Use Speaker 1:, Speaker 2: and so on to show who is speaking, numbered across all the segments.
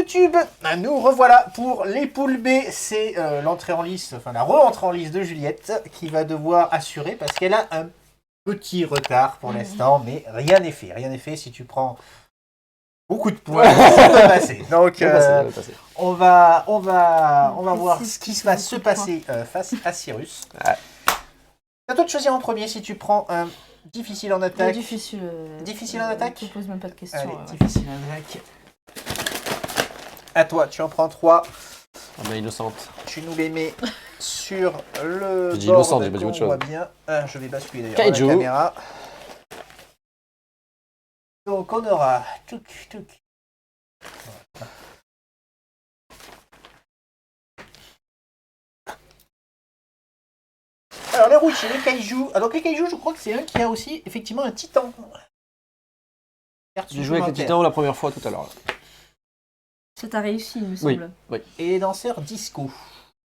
Speaker 1: YouTube, nous revoilà pour les poules B. C'est l'entrée en liste, enfin la re-entrée en liste de Juliette qui va devoir assurer parce qu'elle a un petit retard pour l'instant, mais rien n'est fait. Rien n'est fait si tu prends beaucoup de points, ça va passer. Donc on va voir ce qui va se passer face à Cyrus. Ouais. C'est à toi de choisir en premier si tu prends un difficile en attaque.
Speaker 2: Difficile
Speaker 1: en attaque.
Speaker 2: Tu poses même pas de questions.
Speaker 1: Allez, difficile en attaque. À toi, tu en prends 3.
Speaker 3: On est innocente.
Speaker 1: Tu nous les mets sur le
Speaker 3: je dis
Speaker 1: board
Speaker 3: innocente, j'ai pas dit autre chose.
Speaker 1: voit bien. Je vais basculer d'ailleurs la caméra. Donc on aura voilà. Alors les rouges, c'est les kaiju. Alors les kaiju, je crois que c'est un qui a aussi effectivement un titan.
Speaker 3: J'ai joué avec le titan la première fois tout à l'heure.
Speaker 2: Ça t'a réussi, il me semble.
Speaker 3: Oui.
Speaker 1: Et les danseurs disco.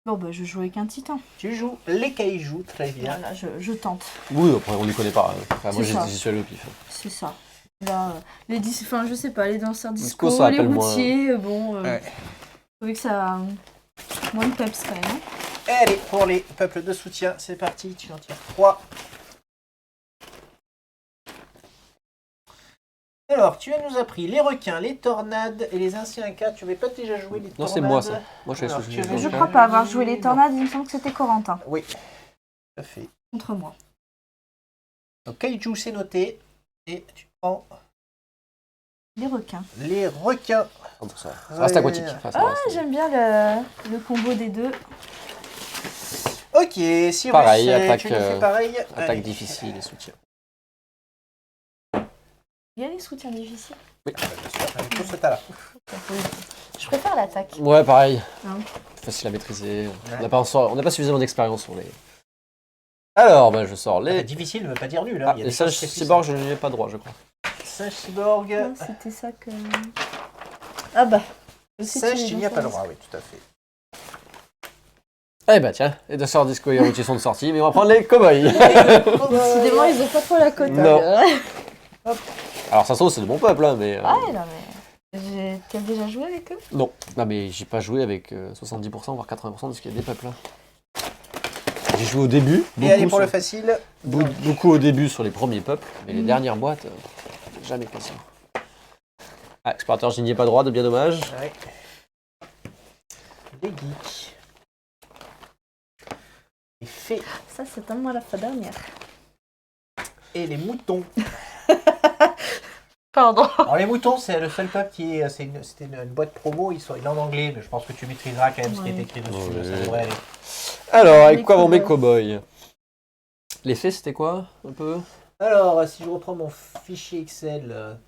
Speaker 2: Bon, bah, je joue avec un titan.
Speaker 1: Tu joues les kaiju, très bien.
Speaker 2: Voilà, je tente.
Speaker 3: Oui, après, on les connaît pas. Enfin, moi, j'y suis allé au pif.
Speaker 2: C'est ça. Là, enfin, je sais pas, les danseurs disco, les routiers, ouais. Je trouvais que ça a moins de peps quand même.
Speaker 1: Allez, pour les peuples de soutien, c'est parti, tu en tires 3. Alors, tu nous as pris les requins, les tornades et les anciens cas. Tu n'avais pas déjà joué les tornades?
Speaker 3: Non, c'est moi ça. Moi,
Speaker 2: je crois pas avoir joué les tornades, il me semble que c'était Corentin.
Speaker 1: Oui, tout à fait.
Speaker 2: Contre moi.
Speaker 1: Donc, kaiju, c'est noté. Et tu prends...
Speaker 2: Les requins.
Speaker 1: Les requins.
Speaker 3: Ça reste aquatique. Enfin,
Speaker 2: j'aime bien le combo des deux.
Speaker 1: Ok, Cyrus,
Speaker 3: pareil,
Speaker 1: tu nous fais pareil.
Speaker 3: Attaque difficile et soutien.
Speaker 2: Il y a les soutiens difficiles.
Speaker 1: Oui, bien sûr, tout ce tas-là.
Speaker 2: Je préfère l'attaque.
Speaker 3: Ouais, pareil. Facile à maîtriser. Ouais. On n'a pas suffisamment d'expérience sur les... Alors, je sors les...
Speaker 1: difficile ne veut pas dire nul. Hein.
Speaker 3: Les sages cyborgs, je n'ai pas droit, je crois.
Speaker 1: Sage cyborg...
Speaker 2: C'était ça que... Ah bah...
Speaker 1: Sage, tu n'y as pas le droit, oui, tout à fait.
Speaker 3: Eh bah tiens, les danseurs disco et routiers sont de sortie, mais on va prendre les cow-boys.
Speaker 2: Décidément, ils ont pas trop la cote.
Speaker 3: Non. Alors ça se trouve, c'est de mon peuple, hein, mais...
Speaker 2: Ouais, non mais... T'as déjà joué avec eux?
Speaker 3: Non, mais j'ai pas joué avec 70% voire 80% de ce qu'il y a des peuples. J'ai joué au début.
Speaker 1: Et allez pour le facile.
Speaker 3: Beaucoup au début sur les premiers peuples, mais les dernières boîtes, jamais question. Ah, explorateur, je n'y ai pas droit, de bien dommage.
Speaker 1: Ouais. Les geeks. Les fées.
Speaker 2: Ça, c'est à moi la fois dernière.
Speaker 1: Et les moutons.
Speaker 2: Pardon.
Speaker 1: Alors les moutons, c'est le seul peuple qui est... C'était une boîte promo, il est en anglais, mais je pense que tu maîtriseras quand même ce qui est écrit dessus.
Speaker 3: Ouais.
Speaker 1: Ça devrait aller.
Speaker 3: Alors, avec quoi vont mes cow-boys? Les fées, c'était quoi, un peu?
Speaker 1: Alors, si je reprends mon fichier Excel,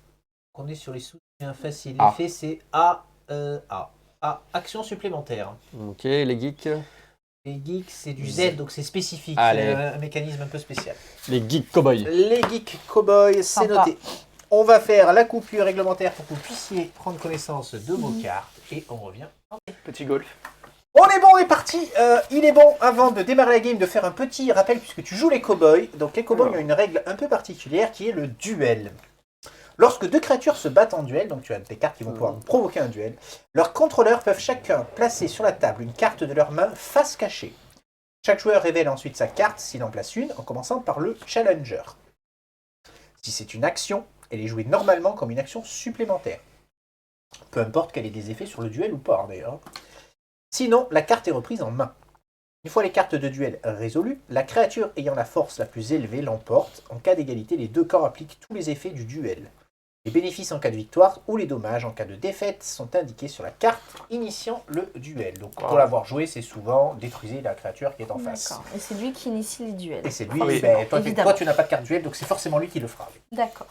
Speaker 1: qu'on est sur les soutiens faciles, les fées, c'est A. Action supplémentaire.
Speaker 3: Ok, les geeks?
Speaker 1: Les geeks, c'est du Z, donc c'est spécifique.
Speaker 3: Allez.
Speaker 1: C'est un mécanisme un peu spécial.
Speaker 3: Les geeks cow-boys.
Speaker 1: Les geeks cow-boys, c'est noté. On va faire la coupure réglementaire pour que vous puissiez prendre connaissance de vos cartes. Et on revient.
Speaker 3: Petit golf.
Speaker 1: On est bon, on est parti. Il est bon, avant de démarrer la game, de faire un petit rappel puisque tu joues les cow-boys. Donc les cow-boys ont une règle un peu particulière qui est le duel. Lorsque deux créatures se battent en duel, donc tu as des cartes qui vont pouvoir provoquer un duel, leurs contrôleurs peuvent chacun placer sur la table une carte de leur main face cachée. Chaque joueur révèle ensuite sa carte s'il en place une, en commençant par le challenger. Si c'est une action, elle est jouée normalement comme une action supplémentaire. Peu importe qu'elle ait des effets sur le duel ou pas, d'ailleurs. Sinon, la carte est reprise en main. Une fois les cartes de duel résolues, la créature ayant la force la plus élevée l'emporte. En cas d'égalité, les deux camps appliquent tous les effets du duel. Les bénéfices en cas de victoire ou les dommages en cas de défaite sont indiqués sur la carte initiant le duel. Donc pour l'avoir joué, c'est souvent détruisez la créature qui est en face.
Speaker 2: D'accord. Et c'est lui qui initie les duels.
Speaker 1: Et c'est lui, toi tu n'as pas de carte duel, donc c'est forcément lui qui le fera.
Speaker 2: D'accord.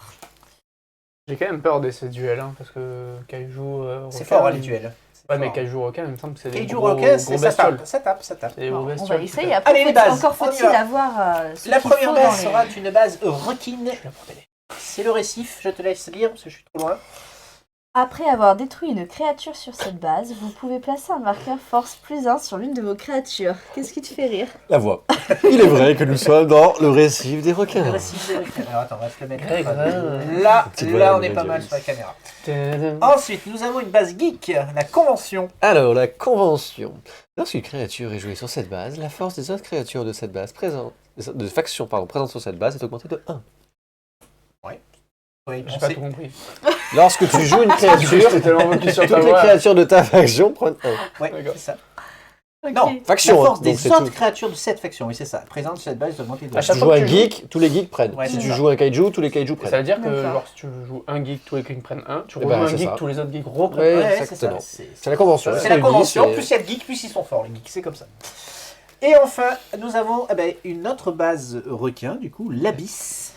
Speaker 4: J'ai quand même peur de ces duels, hein, parce que Kaiju...
Speaker 1: c'est fort, les duels.
Speaker 4: Ouais, mais Kaiju Roca, il me semble que c'est des
Speaker 1: Kaiju
Speaker 4: gros
Speaker 1: Roca,
Speaker 4: bestioles.
Speaker 1: ça tape.
Speaker 2: On va essayer, après,
Speaker 1: allez, les bases.
Speaker 2: encore faut-il avoir...
Speaker 1: la première base sera une base requine. C'est le récif, je te laisse lire parce que je suis trop loin.
Speaker 2: Après avoir détruit une créature sur cette base, vous pouvez placer un marqueur force +1 sur l'une de vos créatures. Qu'est-ce qui te fait rire?
Speaker 3: La voix. Il est vrai que nous sommes dans le récif des requins.
Speaker 1: Le récif des requins. Alors attends, on va se le mettre.
Speaker 4: Greg,
Speaker 1: Là, on est pas mal sur la caméra. Ensuite, nous avons une base geek, la convention.
Speaker 3: Alors, la convention. Lorsqu'une créature est jouée sur cette base, la force des autres créatures de cette base présentes sur cette base est augmentée de 1.
Speaker 1: Oui,
Speaker 4: J'ai pas tout compris.
Speaker 3: Lorsque tu joues une créature,
Speaker 4: J'étais tellement focus sur
Speaker 3: toutes
Speaker 4: ta
Speaker 3: les
Speaker 4: voix.
Speaker 3: créatures de ta faction prennent 1.
Speaker 1: Ouais,
Speaker 4: D'accord.
Speaker 1: c'est ça.
Speaker 2: Ok.
Speaker 1: Non,
Speaker 3: Faction,
Speaker 1: la force
Speaker 3: hein, donc
Speaker 1: des
Speaker 3: c'est
Speaker 1: autres
Speaker 3: tout.
Speaker 1: créatures de cette faction, oui, c'est ça. Présente sur cette base de monter de
Speaker 4: À
Speaker 3: Si
Speaker 4: chaque
Speaker 3: tu
Speaker 4: fois
Speaker 3: joues
Speaker 4: que
Speaker 3: un
Speaker 4: tu
Speaker 3: geek, tous les geeks prennent.
Speaker 1: Ouais,
Speaker 3: si
Speaker 1: c'est
Speaker 3: tu
Speaker 1: ça.
Speaker 3: joues un kaiju, tous les kaiju
Speaker 4: Ça
Speaker 3: prennent.
Speaker 4: veut dire que
Speaker 2: D'accord.
Speaker 4: genre, si tu joues un geek, tous les geeks prennent un. Tu
Speaker 3: Eh
Speaker 4: rejoues
Speaker 3: ben,
Speaker 4: un
Speaker 3: c'est
Speaker 4: geek,
Speaker 3: ça.
Speaker 4: tous les autres geeks reprennent
Speaker 3: Ouais,
Speaker 4: un.
Speaker 1: Ouais, c'est
Speaker 3: exactement.
Speaker 1: ça.
Speaker 3: C'est la convention.
Speaker 1: C'est la
Speaker 3: Ils
Speaker 1: convention,
Speaker 3: disent,
Speaker 1: plus il y a de geeks, plus ils sont forts, les geeks, c'est comme ça. Et enfin, nous avons une autre base requin, du coup, l'Abysse.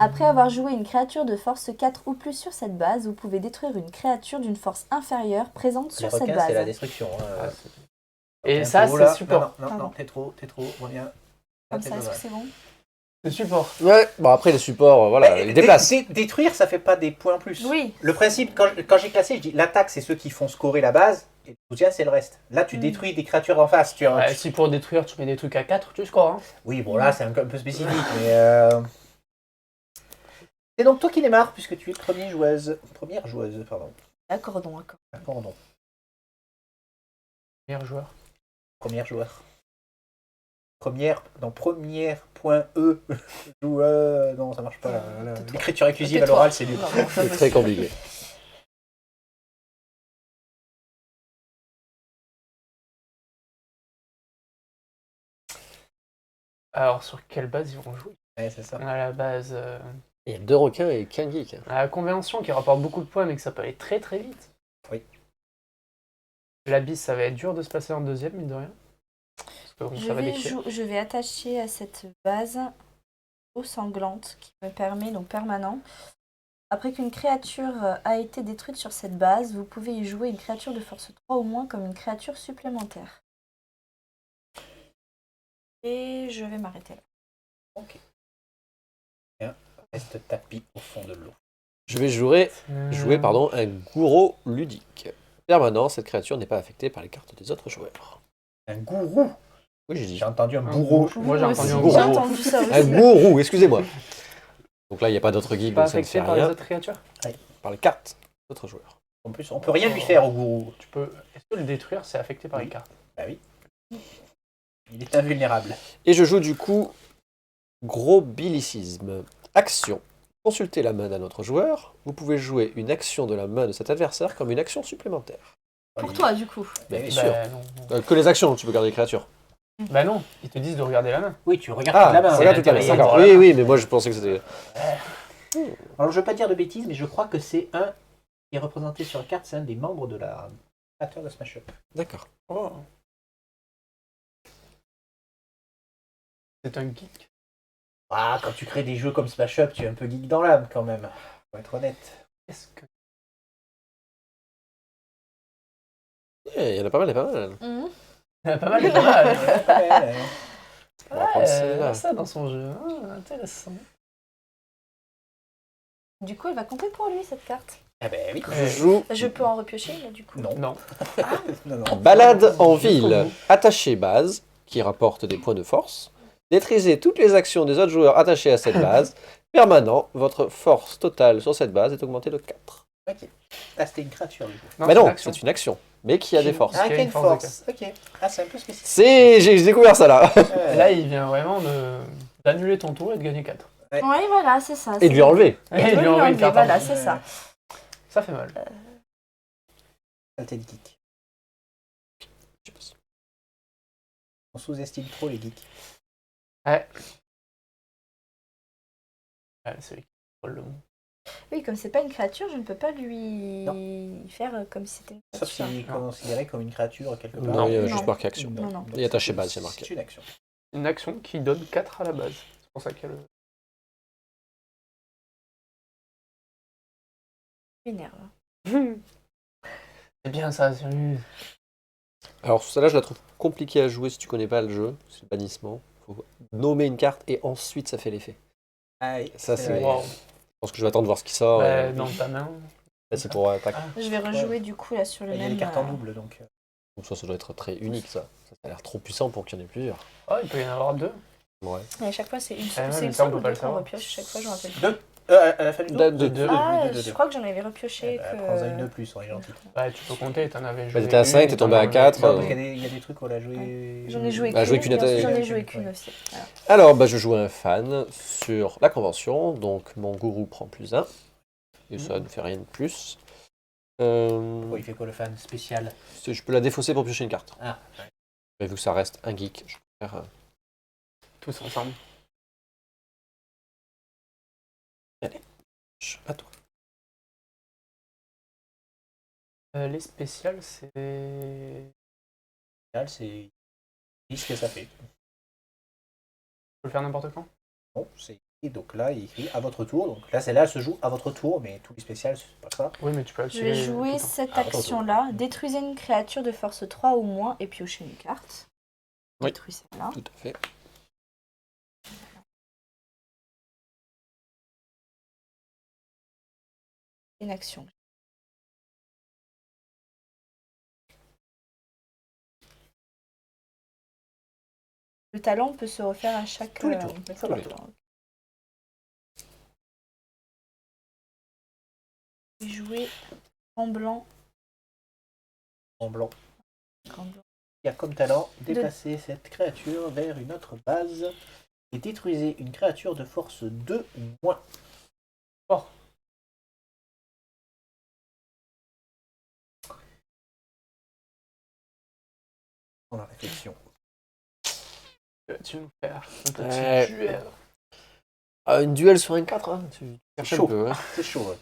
Speaker 2: Après avoir joué une créature de force 4 ou plus sur cette base, vous pouvez détruire une créature d'une force inférieure présente sur cette base.
Speaker 1: c'est la destruction.
Speaker 4: Et ça, c'est support.
Speaker 1: Non, t'es trop, reviens.
Speaker 2: Comme ça, est-ce que c'est bon?
Speaker 4: C'est support.
Speaker 3: Ouais, bon après les supports, voilà, ils déplacent.
Speaker 1: Détruire, ça fait pas des points en plus.
Speaker 2: Oui.
Speaker 1: Le principe, quand j'ai classé, je dis l'attaque, c'est ceux qui font scorer la base, et le soutien, c'est le reste. Là, tu détruis des créatures en face.
Speaker 4: Ouais, si pour détruire, tu mets des trucs à 4, tu scores. Hein.
Speaker 1: Oui, bon, là, c'est un peu spécifique, mais. C'est donc toi qui démarres, puisque tu es première joueuse, pardon.
Speaker 2: Accordons.
Speaker 1: Pardon.
Speaker 4: Meilleur joueur.
Speaker 1: Première joueur. Première point E. Joueur. Non, ça marche pas. L'écriture inclusive à l'oral, c'est nul.
Speaker 3: C'est très compliqué.
Speaker 4: Alors, sur quelle base ils vont jouer?
Speaker 1: Ouais, c'est ça.
Speaker 4: On a la base.
Speaker 3: Il y a 2 requins et qu'un geek.
Speaker 4: La convention qui rapporte beaucoup de points, mais que ça peut aller très très vite.
Speaker 1: Oui.
Speaker 4: L'abysse, ça va être dur de se passer en deuxième, mine de rien. Parce que bon, ça va décrire.
Speaker 2: Je vais attacher à cette base eau sanglante qui me permet, donc permanent. Après qu'une créature a été détruite sur cette base, vous pouvez y jouer une créature de force 3 ou moins comme une créature supplémentaire. Et je vais m'arrêter là.
Speaker 1: Ok. Bien. Reste tapis au fond de l'eau.
Speaker 3: Je vais jouer un gourou ludique. Permanent, cette créature n'est pas affectée par les cartes des autres joueurs.
Speaker 1: Un gourou.
Speaker 3: Oui, j'ai dit.
Speaker 1: J'ai entendu un bourreau.
Speaker 4: Moi, j'ai entendu un
Speaker 3: gourou.
Speaker 2: J'ai
Speaker 4: gourou.
Speaker 2: entendu ça aussi.
Speaker 3: Un gourou, excusez-moi. Donc là, il n'y a pas d'autres geeks,
Speaker 4: Pas
Speaker 3: donc ça ne fait
Speaker 4: affecté par les
Speaker 3: rien.
Speaker 4: autres créatures.
Speaker 3: Par les cartes des autres joueurs.
Speaker 1: En plus, on peut rien lui faire au gourou.
Speaker 4: Tu peux. Est-ce que le détruire, c'est affecté par
Speaker 1: Oui.
Speaker 4: les cartes?
Speaker 1: Bah oui. Il est invulnérable.
Speaker 3: Et je joue du coup gros bilicisme. Action. Consultez la main d'un autre joueur. Vous pouvez jouer une action de la main de cet adversaire comme une action supplémentaire.
Speaker 2: Pour toi, du coup.
Speaker 1: Bien
Speaker 3: sûr.
Speaker 4: Bah, non.
Speaker 3: Que les actions, tu peux garder les créatures.
Speaker 4: Bah non, ils te disent de regarder la main.
Speaker 1: Oui, tu regardes la main.
Speaker 3: regarde toute la main.
Speaker 4: l'intérieur.
Speaker 3: D'accord.
Speaker 4: Voilà.
Speaker 3: Oui, mais moi je pensais que c'était.
Speaker 1: Alors, je ne veux pas dire de bêtises, mais je crois que c'est un qui est représenté sur la carte, c'est un des membres de la créateur de Smash Up.
Speaker 3: D'accord.
Speaker 4: Oh. C'est un geek.
Speaker 1: Ah, quand tu crées des jeux comme Smash Up, tu es un peu geek dans l'âme quand même. Faut être honnête.
Speaker 4: Est-ce que.
Speaker 3: Il y en a pas mal, il y en a pas mal.
Speaker 2: Mhm.
Speaker 4: Il y en a pas mal, il y en a pas mal.
Speaker 1: Ouais.
Speaker 3: On va prendre celle-là.
Speaker 4: Ça dans son jeu. Ah, intéressant.
Speaker 2: Du coup, elle va compter pour lui, cette carte.
Speaker 1: Ah ben oui.
Speaker 3: Je joue
Speaker 2: Je peux en repiocher, là, du coup.
Speaker 1: Non.
Speaker 4: Non.
Speaker 1: Non.
Speaker 3: balade en
Speaker 4: Jusqu'au
Speaker 3: ville.
Speaker 4: bout.
Speaker 3: Attaché base, qui rapporte des points de force. Maîtrisez toutes les actions des autres joueurs attachés à cette base. Permanent, votre force totale sur cette base est augmentée de 4.
Speaker 1: Ok. Ah, c'était une créature du coup.
Speaker 3: Mais
Speaker 4: c'est
Speaker 3: non,
Speaker 4: l'action.
Speaker 3: c'est une action, mais qui a des forces.
Speaker 1: Ah,
Speaker 4: Parce qu'il y a
Speaker 1: quelle
Speaker 4: une force
Speaker 1: force. Ok. Ah, c'est un peu spécifique.
Speaker 3: J'ai découvert ça là.
Speaker 1: Ouais.
Speaker 4: Là, il vient vraiment d'annuler ton tour et de gagner 4.
Speaker 2: Oui, voilà, c'est ça.
Speaker 3: Et de lui enlever.
Speaker 2: Et
Speaker 4: il lui
Speaker 2: enlever,
Speaker 4: envoie une carte.
Speaker 2: voilà, c'est ça.
Speaker 4: Ça fait mal.
Speaker 1: Saleté de geek. On sous-estime trop les geeks.
Speaker 4: Ouais. Ouais, c'est lui qui contrôle le monde.
Speaker 2: Oui, comme c'est pas une créature, je ne peux pas lui faire comme si c'était une
Speaker 1: Sauf
Speaker 2: créature.
Speaker 1: s'il est considéré comme une créature quelque part.
Speaker 3: Non, il y a
Speaker 2: Non.
Speaker 3: juste marqué action.
Speaker 2: Non.
Speaker 1: Donc,
Speaker 3: Et attaché base, c'est marqué.
Speaker 1: C'est une action.
Speaker 4: Une action qui donne 4 à la base. C'est pour ça qu'elle.
Speaker 2: Énerve.
Speaker 4: C'est bien ça, c'est lui.
Speaker 3: Alors celle-là, je la trouve compliquée à jouer si tu connais pas le jeu. C'est le bannissement. Faut nommer une carte et ensuite ça fait l'effet.
Speaker 1: Ah, oui,
Speaker 3: Ça, c'est-
Speaker 1: vrai.
Speaker 4: Wow.
Speaker 3: Je pense que je vais attendre de voir ce qui sort.
Speaker 4: Bah, dans ta main.
Speaker 3: C'est pour attaque.
Speaker 2: Je vais rejouer du coup là sur le
Speaker 1: Il y a
Speaker 2: même.
Speaker 1: des cartes en double, donc...
Speaker 3: Donc ça doit être très unique, ça. Ça a l'air trop puissant pour qu'il y en ait plusieurs.
Speaker 4: Oh, il peut y en avoir 2.
Speaker 3: Ouais.
Speaker 2: Et à chaque fois, c'est une
Speaker 4: Ah ouais,
Speaker 2: c'est
Speaker 4: mais
Speaker 2: une
Speaker 4: ça, on
Speaker 2: seule
Speaker 4: peut
Speaker 2: ou
Speaker 4: pas le
Speaker 2: deux qu'on
Speaker 4: savoir.
Speaker 2: repioche. Chaque fois, je me rappelle.
Speaker 1: Deux. À la fin du tour
Speaker 3: Deux.
Speaker 2: Ah,
Speaker 1: Deux.
Speaker 2: je crois que j'en avais repioché que.
Speaker 1: Prends-en une de plus, on est gentil.
Speaker 4: Bah, tu peux compter, t'en avais joué.
Speaker 3: t'étais à 5, t'es tombé à 4.
Speaker 1: Non, parce qu'il y a des trucs, on l'a joué...
Speaker 2: J'en ai joué
Speaker 3: Bah, joué qu'une
Speaker 2: et ensuite,
Speaker 3: attaque.
Speaker 2: j'en ai joué qu'une aussi. Voilà.
Speaker 3: Alors, bah, je joue un fan sur la convention, donc mon gourou prend +1. Et ça ne fait rien de plus.
Speaker 1: Oh, il fait quoi le fan spécial?
Speaker 3: Je peux la défausser pour piocher une carte.
Speaker 1: Ah, ouais.
Speaker 3: Mais vu que ça reste un geek, je préfère...
Speaker 4: Tous ensemble.
Speaker 3: À toi.
Speaker 4: Les spéciales, c'est.
Speaker 1: C'est... Dis ce que ça fait.
Speaker 4: Je peux le faire n'importe quand.
Speaker 1: Bon, c'est... Et donc là, il écrit à votre tour. Donc là, celle-là, elle se joue à votre tour, mais tous les spéciales, c'est pas ça.
Speaker 4: Oui, mais tu peux
Speaker 2: Je
Speaker 4: activer.
Speaker 2: vais
Speaker 4: tout
Speaker 2: jouer
Speaker 4: le temps.
Speaker 2: cette
Speaker 1: Ah, attends,
Speaker 2: action-là. Détruisez une créature de force 3 ou moins et piochez une carte.
Speaker 3: Oui.
Speaker 2: Détruis celle-là.
Speaker 3: Tout à fait.
Speaker 2: Une action. Le talent peut se refaire à chaque
Speaker 1: Tous les tours.
Speaker 3: Tous les tours.
Speaker 2: Jouer en blanc.
Speaker 1: En blanc.
Speaker 2: En blanc.
Speaker 1: Il y a comme talent déplacer cette créature vers une autre base et détruisez une créature de force 2 ou moins.
Speaker 4: Oh.
Speaker 1: Dans la réflexion.
Speaker 4: Tu veux nous faire un petit
Speaker 3: Ouais.
Speaker 4: duel.
Speaker 3: Une duel sur un 4, hein. Tu cherches
Speaker 1: chaud.
Speaker 3: un peu. Hein.
Speaker 1: C'est chaud. Ouais.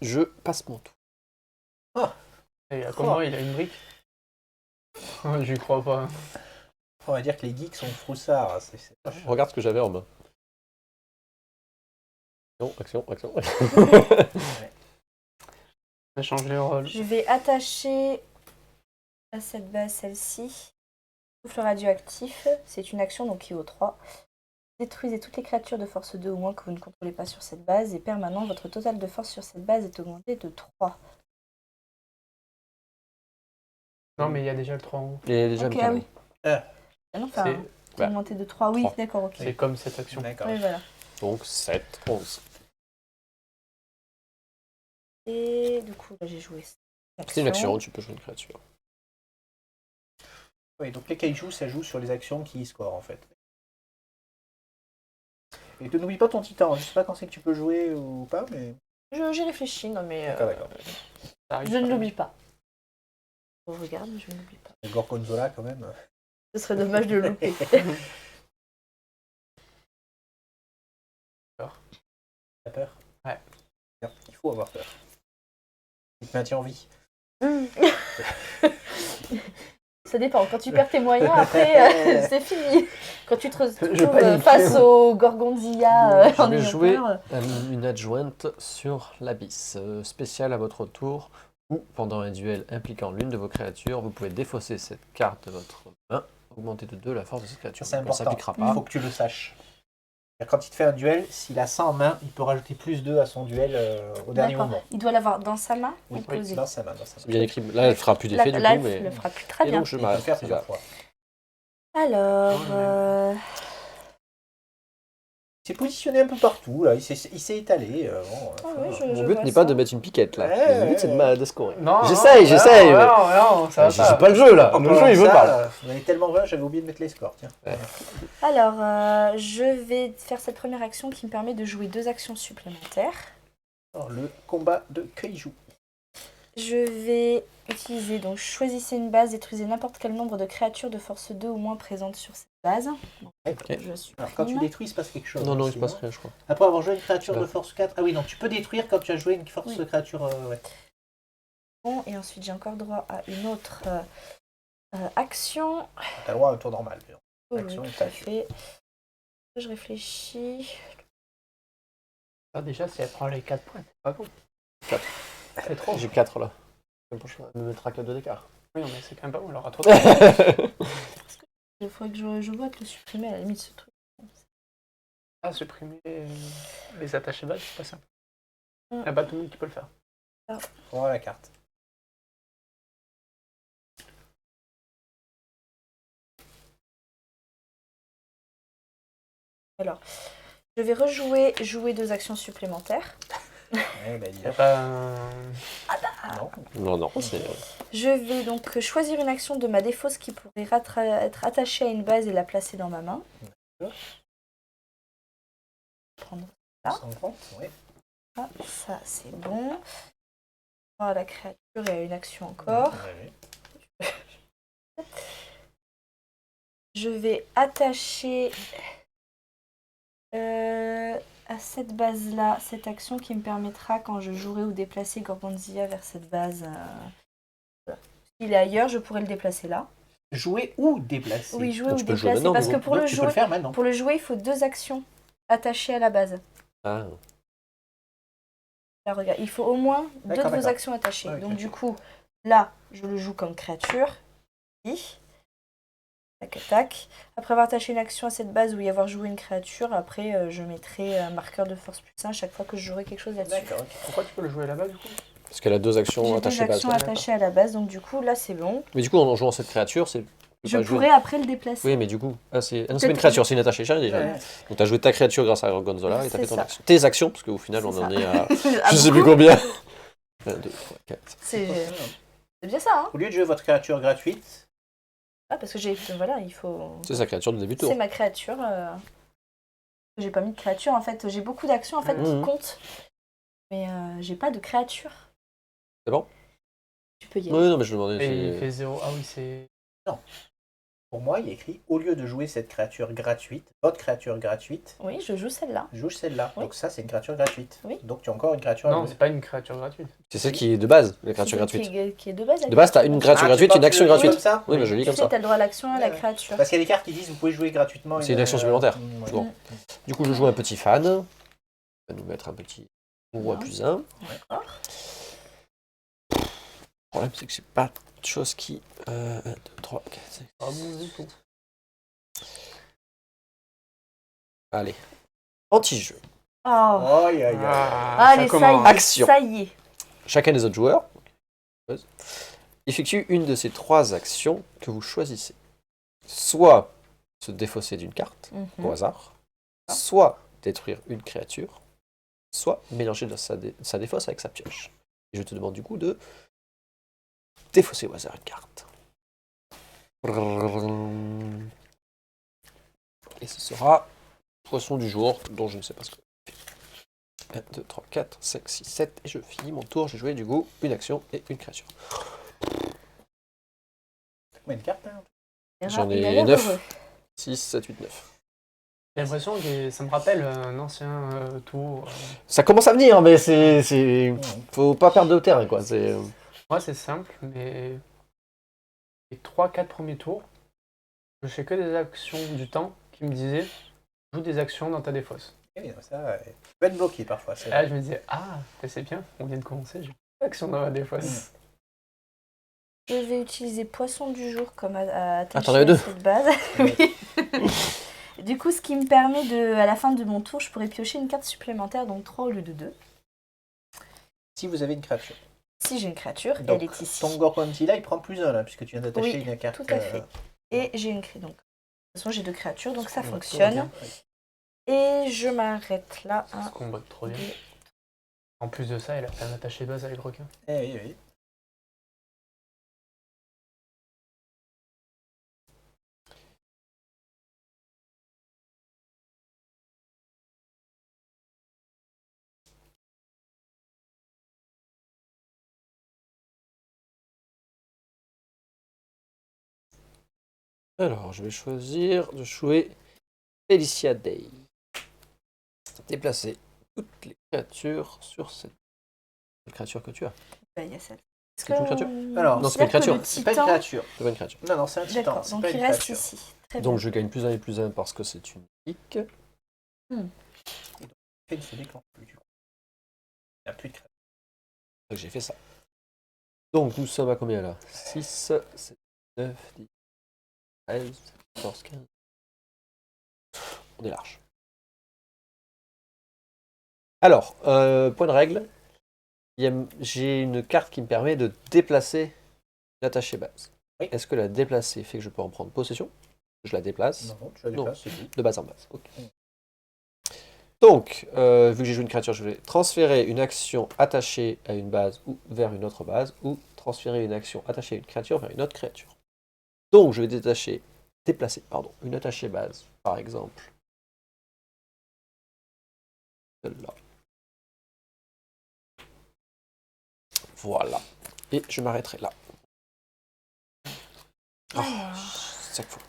Speaker 3: Je passe mon tour.
Speaker 4: Et comme moi, il a une brique. Oh, j'y crois pas.
Speaker 1: On va dire que les geeks sont froussards. C'est moche.
Speaker 3: Regarde ce que j'avais en main. Action.
Speaker 4: Ça change les rôles.
Speaker 2: Je vais attacher à cette base celle-ci. Souffle radioactif, c'est une action donc qui vaut 3. Détruisez toutes les créatures de force 2 ou moins que vous ne contrôlez pas sur cette base et permanent, votre total de force sur cette base est augmenté de 3.
Speaker 4: Non, mais il y a déjà le 3 en haut.
Speaker 3: Il est déjà
Speaker 2: Ok,
Speaker 3: mis
Speaker 2: ah
Speaker 3: quand
Speaker 2: oui.
Speaker 3: même.
Speaker 2: Ah non, enfin,
Speaker 4: C'est-
Speaker 2: c'est augmenté de 3. Oui,
Speaker 3: 3.
Speaker 2: d'accord, ok.
Speaker 4: C'est comme cette action.
Speaker 1: D'accord.
Speaker 2: Oui, voilà.
Speaker 3: Donc 7, 11.
Speaker 2: Et du coup, là, j'ai joué.
Speaker 3: C'est une action, tu peux jouer une créature.
Speaker 1: Oui, donc les kaijus, ça joue sur les actions qui scorent en fait. Et n'oublie pas ton titan. Je sais pas quand c'est que tu peux jouer ou pas, mais.
Speaker 2: J'ai réfléchi, non mais
Speaker 1: D'accord.
Speaker 4: Ça arrive
Speaker 2: je ne
Speaker 4: pas.
Speaker 2: l'oublie pas. Je regarde, mais je ne l'oublie pas.
Speaker 1: Le Gorgonzola quand même.
Speaker 2: Ce serait dommage de le louper.
Speaker 1: T'as peur?
Speaker 4: Ouais.
Speaker 1: Bien, il faut avoir peur. Il te maintient en vie.
Speaker 2: Ça dépend. Quand tu perds tes moyens, après, c'est fini. Quand tu te retrouves
Speaker 4: panique.
Speaker 2: face au Gorgonzilla
Speaker 3: Je
Speaker 2: en
Speaker 3: vais
Speaker 2: ayant
Speaker 3: jouer
Speaker 2: peur.
Speaker 3: une adjointe sur l'abysse. Spécial à votre tour, ou pendant un duel impliquant l'une de vos créatures, vous pouvez défausser cette carte de votre main, augmenter de 2 la force de cette créature.
Speaker 1: C'est
Speaker 3: Donc, ça
Speaker 1: important.
Speaker 3: s'appliquera
Speaker 1: Il
Speaker 3: pas.
Speaker 1: faut que tu le saches. Quand il te fait un duel, s'il a ça en main, il peut rajouter plus 2 à son duel au dernier
Speaker 2: D'accord.
Speaker 1: moment.
Speaker 2: Il doit l'avoir dans sa main ou
Speaker 1: Oui,
Speaker 2: posé.
Speaker 1: dans sa main. Dans sa main.
Speaker 3: C'est bien écrit. Là, elle fera plus d'effet du
Speaker 2: Là,
Speaker 3: coup, mais.
Speaker 2: elle le fera plus très
Speaker 3: Et
Speaker 2: bien.
Speaker 3: donc, je
Speaker 1: Il peut le
Speaker 3: m'arrête.
Speaker 1: faire plusieurs fois.
Speaker 2: Alors,
Speaker 1: Il s'est positionné un peu partout, là. Il s'est étalé. Bon,
Speaker 2: Ah oui,
Speaker 1: enfin,
Speaker 3: Mon
Speaker 2: je
Speaker 3: but
Speaker 2: vois
Speaker 3: n'est
Speaker 2: ça.
Speaker 3: pas de mettre une piquette là.
Speaker 1: Ouais,
Speaker 3: Le but c'est
Speaker 1: ouais.
Speaker 3: de scorer.
Speaker 4: Non,
Speaker 3: J'essaye.
Speaker 4: non, non, ça va
Speaker 3: Je joue pas le jeu là.
Speaker 1: en
Speaker 3: Le jeu
Speaker 1: parlant
Speaker 3: il
Speaker 1: de
Speaker 3: veut
Speaker 1: ça,
Speaker 3: pas.
Speaker 1: Vous avez tellement vrai, j'avais oublié de mettre les scores. Tiens.
Speaker 2: Alors, je vais faire cette première action qui me permet de jouer 2 actions supplémentaires.
Speaker 1: Alors, le combat de Kaiju.
Speaker 2: Je vais utiliser, donc choisissez une base, détruisez n'importe quel nombre de créatures de force 2 ou moins présentes sur cette base. Donc,
Speaker 3: Ok.
Speaker 2: je suis
Speaker 1: Alors, quand tu détruis, il se passe quelque chose.
Speaker 3: Non, non, il
Speaker 1: aussi,
Speaker 3: se passe
Speaker 1: hein.
Speaker 3: rien, je crois.
Speaker 1: Après avoir joué une créature
Speaker 3: Là.
Speaker 1: de force 4. Ah oui, non, tu peux détruire quand tu as joué une force
Speaker 2: Oui.
Speaker 1: créature. Ouais.
Speaker 2: Bon, et ensuite j'ai encore droit à une autre action.
Speaker 1: T'as le droit à un tour normal.
Speaker 2: Oui,
Speaker 1: Action
Speaker 2: oui,
Speaker 1: et
Speaker 2: tout à
Speaker 1: action.
Speaker 2: fait. Je réfléchis.
Speaker 4: Ah, déjà, si elle prend les 4 points, c'est pas bon.
Speaker 3: 4.
Speaker 4: C'est trop.
Speaker 3: J'ai 4 là. Le prochain, elle me mettra que 2 d'écart.
Speaker 4: Oui, non, mais c'est quand même pas bon, elle aura trop
Speaker 2: Il faudrait que je vote le supprimer à la limite ce truc.
Speaker 4: Ah, supprimer les attachés bases, c'est pas simple.
Speaker 2: Mm.
Speaker 4: Il n'y a pas tout le monde qui peut le faire.
Speaker 1: Pour voir la carte.
Speaker 2: Alors, je vais jouer 2 actions supplémentaires.
Speaker 1: Ouais, bah, dis
Speaker 4: Il n'y a
Speaker 1: donc.
Speaker 4: pas
Speaker 1: Non.
Speaker 3: Non, c'est...
Speaker 2: Je vais donc choisir une action de ma défausse qui pourrait être attachée à une base et la placer dans ma main.
Speaker 1: D'accord.
Speaker 2: Prendre ça.
Speaker 1: Sans compte, ouais.
Speaker 2: Ah, ça c'est bon. Ah, la créature, il y a une action encore.
Speaker 1: Ouais.
Speaker 2: Je vais attacher à cette base-là cette action qui me permettra, quand je jouerai ou déplacer Gorgonzia vers cette base, voilà. S'il est ailleurs, je pourrais le déplacer là.
Speaker 1: Jouer ou déplacer.
Speaker 2: Oui, jouer
Speaker 3: Donc
Speaker 2: ou
Speaker 3: tu peux le jouer
Speaker 2: déplacer.
Speaker 3: maintenant,
Speaker 2: Parce
Speaker 3: du
Speaker 2: que
Speaker 3: coup.
Speaker 2: pour
Speaker 1: Donc,
Speaker 2: le
Speaker 1: tu peux le
Speaker 2: jouer,
Speaker 1: faire maintenant.
Speaker 2: pour le jouer, il faut 2 actions attachées à la base.
Speaker 3: Ah,
Speaker 2: Là, regarde, il faut au moins 2 de
Speaker 1: D'accord,
Speaker 2: vos
Speaker 1: d'accord.
Speaker 2: actions attachées.
Speaker 1: Ouais,
Speaker 2: Donc
Speaker 1: ok.
Speaker 2: du coup, là, je le joue comme créature. Ici. Tac, tac. Après avoir attaché une action à cette base ou y avoir joué une créature, après je mettrai un marqueur de force plus 1 chaque fois que je jouerai quelque chose là-dessus.
Speaker 1: D'accord, ok.
Speaker 4: Pourquoi tu peux le jouer là-bas du coup?
Speaker 3: parce qu'elle a 2 actions
Speaker 2: J'ai 2
Speaker 3: attachées base.
Speaker 2: actions
Speaker 3: Ouais.
Speaker 2: attachées à la base, donc du coup là c'est bon.
Speaker 3: Mais du coup, en jouant cette créature, c'est... tu peux
Speaker 2: Je
Speaker 3: pas jouer.
Speaker 2: pourrais après le déplacer.
Speaker 3: Oui, mais du coup, ah, c'est pas une
Speaker 2: Peut-être
Speaker 3: créature, c'est une attachée charge déjà.
Speaker 1: Ouais.
Speaker 3: Donc tu as joué ta créature grâce à Gonzola et tu as
Speaker 2: C'est
Speaker 3: fait ton
Speaker 2: ça.
Speaker 3: action. Tes actions, parce qu'au final,
Speaker 2: C'est
Speaker 3: on en
Speaker 2: ça.
Speaker 3: est à...
Speaker 2: Ah,
Speaker 3: je sais plus
Speaker 2: beaucoup
Speaker 3: combien. 1, 2, 3, 4.
Speaker 2: C'est bien ça, hein.
Speaker 1: Au lieu de jouer votre créature gratuite,
Speaker 2: Ah, parce que voilà, il faut...
Speaker 3: C'est sa créature de début de tour.
Speaker 2: C'est ma créature. J'ai pas mis de créature en fait. J'ai beaucoup d'actions en fait qui
Speaker 3: Mhm.
Speaker 2: comptent. Mais j'ai pas de créature.
Speaker 3: C'est bon?
Speaker 2: Tu peux y
Speaker 3: Oui,
Speaker 2: aller.
Speaker 3: non, mais je demandais.
Speaker 4: Et il
Speaker 3: c'est-
Speaker 4: fait 0. Ah oui, c'est.
Speaker 1: pour moi, il est écrit au lieu de jouer cette créature gratuite, votre créature gratuite,
Speaker 2: Oui, je joue celle-là.
Speaker 1: joue celle-là.
Speaker 2: Oui.
Speaker 1: Donc ça, c'est une créature gratuite.
Speaker 2: Oui.
Speaker 1: Donc tu as encore une créature à
Speaker 4: Non,
Speaker 1: jouer.
Speaker 4: c'est pas une créature gratuite.
Speaker 3: C'est celle qui est de base, la
Speaker 2: C'est
Speaker 3: créature
Speaker 2: celle
Speaker 3: gratuite.
Speaker 2: qui est de base.
Speaker 3: De base, t'as une créature
Speaker 1: Ah,
Speaker 3: gratuite, une action
Speaker 1: tu le lis
Speaker 3: gratuite.
Speaker 1: comme ça
Speaker 3: Oui, mais je lis
Speaker 2: Tu
Speaker 3: comme
Speaker 2: sais,
Speaker 3: ça.
Speaker 2: t'as le droit à l'action et à la
Speaker 1: Ouais.
Speaker 2: créature.
Speaker 1: Parce qu'il y a des cartes qui disent vous pouvez jouer gratuitement.
Speaker 3: C'est une action supplémentaire.
Speaker 1: ouais.
Speaker 3: Bon. Du coup, je joue un petit fan. On va nous mettre un petit roi
Speaker 2: Non.
Speaker 3: plus 1.
Speaker 2: D'accord.
Speaker 3: Le problème, c'est que c'est pas de choses qui. 1, 2, 3, 4, 5.
Speaker 4: Ah bon, du coup.
Speaker 3: Allez. Anti-jeu.
Speaker 2: Oh.
Speaker 1: Aïe, aïe, aïe.
Speaker 2: Allez, ça y
Speaker 4: commence.
Speaker 2: est.
Speaker 3: Action.
Speaker 2: Ça y est.
Speaker 3: Chacun des autres joueurs effectue une de ces 3 actions que vous choisissez. Soit se défausser d'une carte, au hasard, soit détruire une créature, soit mélanger sa défausse avec sa pioche. Et je te demande du coup de défausser au hasard une carte. Et ce sera poisson du jour, dont je ne sais pas ce que c'est. 1, 2, 3, 4, 5, 6, 7, et je finis mon tour. J'ai joué du coup une action et une créature.
Speaker 1: Combien de cartes hein
Speaker 3: J'en ai
Speaker 2: Il a l'air
Speaker 3: 9.
Speaker 2: heureux.
Speaker 3: 6, 7, 8, 9.
Speaker 4: J'ai l'impression que ça me rappelle un ancien tour.
Speaker 3: Ça commence à venir, mais c'est... Faut pas perdre de terrain, quoi. C'est...
Speaker 4: Moi, c'est simple, mais les 3-4 premiers tours, je fais que des actions du temps qui me disaient joue des actions dans ta défausse.
Speaker 1: Oui, ça peut être bloqué parfois.
Speaker 4: Et là, je me disais, ah, c'est bien, on vient de commencer, j'ai pas d'action dans ma défausse.
Speaker 2: Je vais utiliser poisson du jour comme attaché
Speaker 3: t'en avais 2.
Speaker 2: à cette base. Oui. Du coup, ce qui me permet de, à la fin de mon tour, je pourrais piocher une carte supplémentaire, donc 3 au lieu de 2.
Speaker 1: Si vous avez une créature.
Speaker 2: Si j'ai une créature,
Speaker 1: Donc,
Speaker 2: elle est ici.
Speaker 1: ton Gorgonzilla, il prend plus 1 là, puisque tu viens d'attacher
Speaker 2: Oui,
Speaker 1: une carte.
Speaker 2: tout à fait. Et j'ai une créature. Donc, de toute façon, j'ai 2 créatures, donc ça
Speaker 1: Donc,
Speaker 2: fonctionne.
Speaker 1: oui.
Speaker 2: Et je m'arrête là.
Speaker 4: Ce combat trop bien.
Speaker 2: 2.
Speaker 4: En plus de ça, elle a fait un attaché base avec le requin.
Speaker 1: Eh oui, oui.
Speaker 3: Alors, je vais choisir de jouer Felicia Day. Déplacer toutes les créatures sur cette créature que tu as.
Speaker 2: Bah, il y a celle.
Speaker 3: C'est une créature
Speaker 1: Alors,
Speaker 3: non, c'est pas une créature.
Speaker 1: C'est pas une créature.
Speaker 3: C'est pas une créature.
Speaker 1: Non, non, c'est un titan.
Speaker 2: D'accord,
Speaker 1: c'est
Speaker 2: donc
Speaker 1: pas
Speaker 2: il
Speaker 1: une
Speaker 2: reste
Speaker 1: créature.
Speaker 2: ici. Très
Speaker 3: Donc
Speaker 2: bien.
Speaker 3: je gagne plus 1 et plus 1 parce que c'est une pique.
Speaker 1: Il ne se déclenche plus du coup. Il n'y a plus de créature.
Speaker 3: Donc j'ai fait ça. Donc nous sommes à combien là? 6, 7, 9, 10, 13, 14, 15. On est large. Alors, point de règle. J'ai une carte qui me permet de déplacer l'attaché base.
Speaker 1: Oui.
Speaker 3: Est-ce que la déplacer fait que je peux en prendre possession? Je la déplace.
Speaker 1: Non, tu la déplaces, c'est tout.
Speaker 3: De base en base. Ok. Donc, vu que j'ai joué une créature, je vais transférer une action attachée à une base ou vers une autre base, ou transférer une action attachée à une créature vers une autre créature. Donc, je vais déplacer une attachée base, par exemple. Celle-là. Voilà. Et je m'arrêterai là. Ah, chaque fois.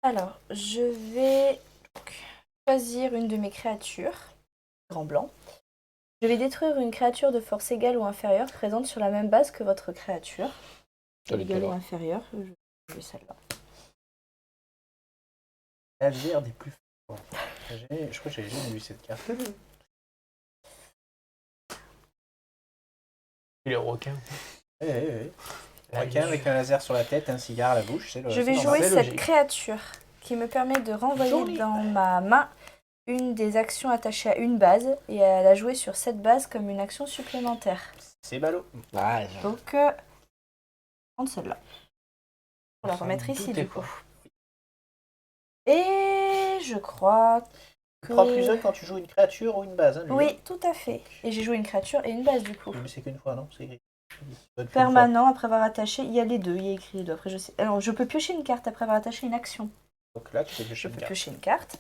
Speaker 2: Alors, je vais choisir une de mes créatures, grand blanc. Je vais détruire une créature de force égale ou inférieure présente sur la même base que votre créature. Égale ou inférieure, je vais celle-là.
Speaker 1: La vert des plus forts. Je crois que j'avais jamais vu cette carte.
Speaker 4: Il est requin.
Speaker 1: Oui. Requin avec un laser sur la tête, un cigare à la bouche.
Speaker 2: Je vais jouer cette créature qui me permet de renvoyer dans ma main une des actions attachées à une base et à la jouer sur cette base comme une action supplémentaire.
Speaker 1: C'est ballot.
Speaker 3: Ah,
Speaker 2: Donc, je vais prendre celle-là. Pour la remettre ici du coup. Et je crois
Speaker 1: Tu prends plus un quand tu joues une créature ou une base. Hein, lui.
Speaker 2: Oui, tout à fait. Et j'ai joué une créature et une base du coup.
Speaker 1: Mais c'est qu'une fois, non? C'est écrit.
Speaker 2: Permanent, après avoir attaché, il y a les deux, il y a écrit les deux. Après, je sais. Alors, je peux piocher une carte après avoir attaché une action.
Speaker 1: Donc là, tu peux piocher
Speaker 2: Je
Speaker 1: une
Speaker 2: peux
Speaker 1: carte.
Speaker 2: piocher une carte.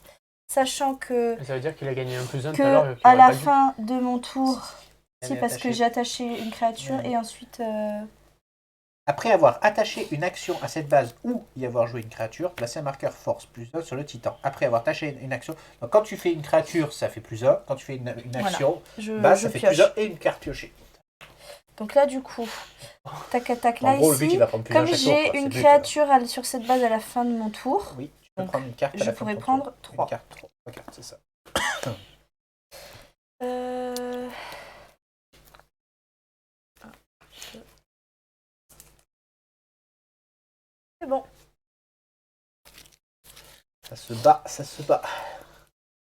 Speaker 2: Sachant que,
Speaker 4: Ça veut dire qu'il a gagné un plus un tout à l'heure.
Speaker 2: à la fin de mon tour,
Speaker 1: Elle
Speaker 2: si
Speaker 1: est
Speaker 2: parce que
Speaker 1: attachée.
Speaker 2: j'ai attaché une créature
Speaker 1: Ouais.
Speaker 2: et ensuite.
Speaker 1: Après avoir attaché une action à cette base ou y avoir joué une créature, placez un marqueur force plus 1 sur le titan. Après avoir attaché une action. Donc quand tu fais une créature, ça fait plus 1. Quand tu fais une action, base, ça fait
Speaker 2: pioche.
Speaker 1: plus 1 et une carte piochée.
Speaker 2: Donc là, du coup, tac tac,
Speaker 1: En
Speaker 2: là
Speaker 1: gros, le but,
Speaker 2: ici,
Speaker 1: il va prendre plus 1
Speaker 2: comme
Speaker 1: chaque tour.
Speaker 2: j'ai
Speaker 1: quoi. C'est
Speaker 2: une
Speaker 1: le but,
Speaker 2: créature sur cette base à la fin de mon tour,
Speaker 1: Oui, tu peux
Speaker 2: donc,
Speaker 1: prendre une carte à
Speaker 2: je
Speaker 1: la fin
Speaker 2: pourrais
Speaker 1: de ton
Speaker 2: prendre
Speaker 1: tour.
Speaker 2: 3.
Speaker 1: Une carte, 3 cartes, c'est ça.
Speaker 2: C'est bon.
Speaker 1: Ça se bat, ça se bat.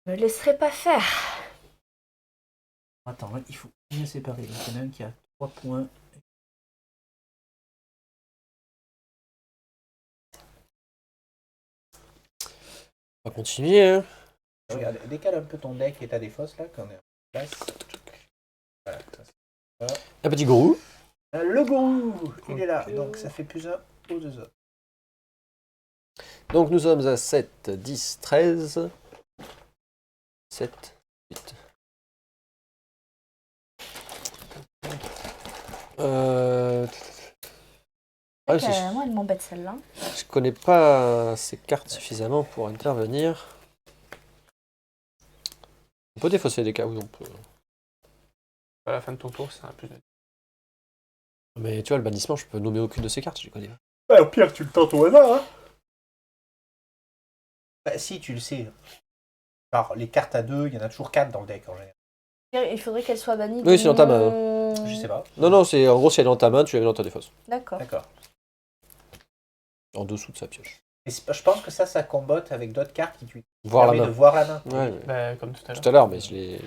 Speaker 2: Je me laisserai pas faire.
Speaker 1: Attends, il faut bien séparer. Donc, il y en a un qui a 3 points.
Speaker 3: On va continuer. Hein.
Speaker 1: Regarde, décale un peu ton deck et ta défausse là, quand on est en place. Voilà,
Speaker 3: Un petit gourou.
Speaker 1: le gourou, il est là. Donc ça fait plus 1 aux deux autres.
Speaker 3: Donc nous sommes à 7, 10, 13. 7, 8. Ouais,
Speaker 2: Moi, elle m'embête celle-là.
Speaker 3: je connais pas ces cartes suffisamment pour intervenir. On peut défausser des cas où on peut.
Speaker 4: À la fin de ton tour, c'est un plus.
Speaker 3: Mais tu vois, le bannissement, je peux nommer aucune de ces cartes, je les connais pas.
Speaker 1: Ouais, au pire, tu le tentes au hasard. Hein. Bah, si, tu le sais. Alors, les cartes à 2, il y en a toujours 4 dans le deck en général.
Speaker 2: Il faudrait qu'elle soit bannie.
Speaker 3: Oui, c'est dans ta main.
Speaker 1: Je sais pas.
Speaker 3: Non, c'est en gros, si elle est dans ta main, tu la mets dans ta défausse.
Speaker 2: D'accord.
Speaker 1: D'accord.
Speaker 3: En dessous de sa pioche.
Speaker 1: Et je pense que ça combotte avec d'autres cartes qui te
Speaker 3: Voir la
Speaker 1: permettent
Speaker 3: main.
Speaker 1: de voir la main.
Speaker 3: Ouais, mais-
Speaker 4: Bah, comme tout à l'heure.
Speaker 3: Tout à l'heure, mais je l'ai.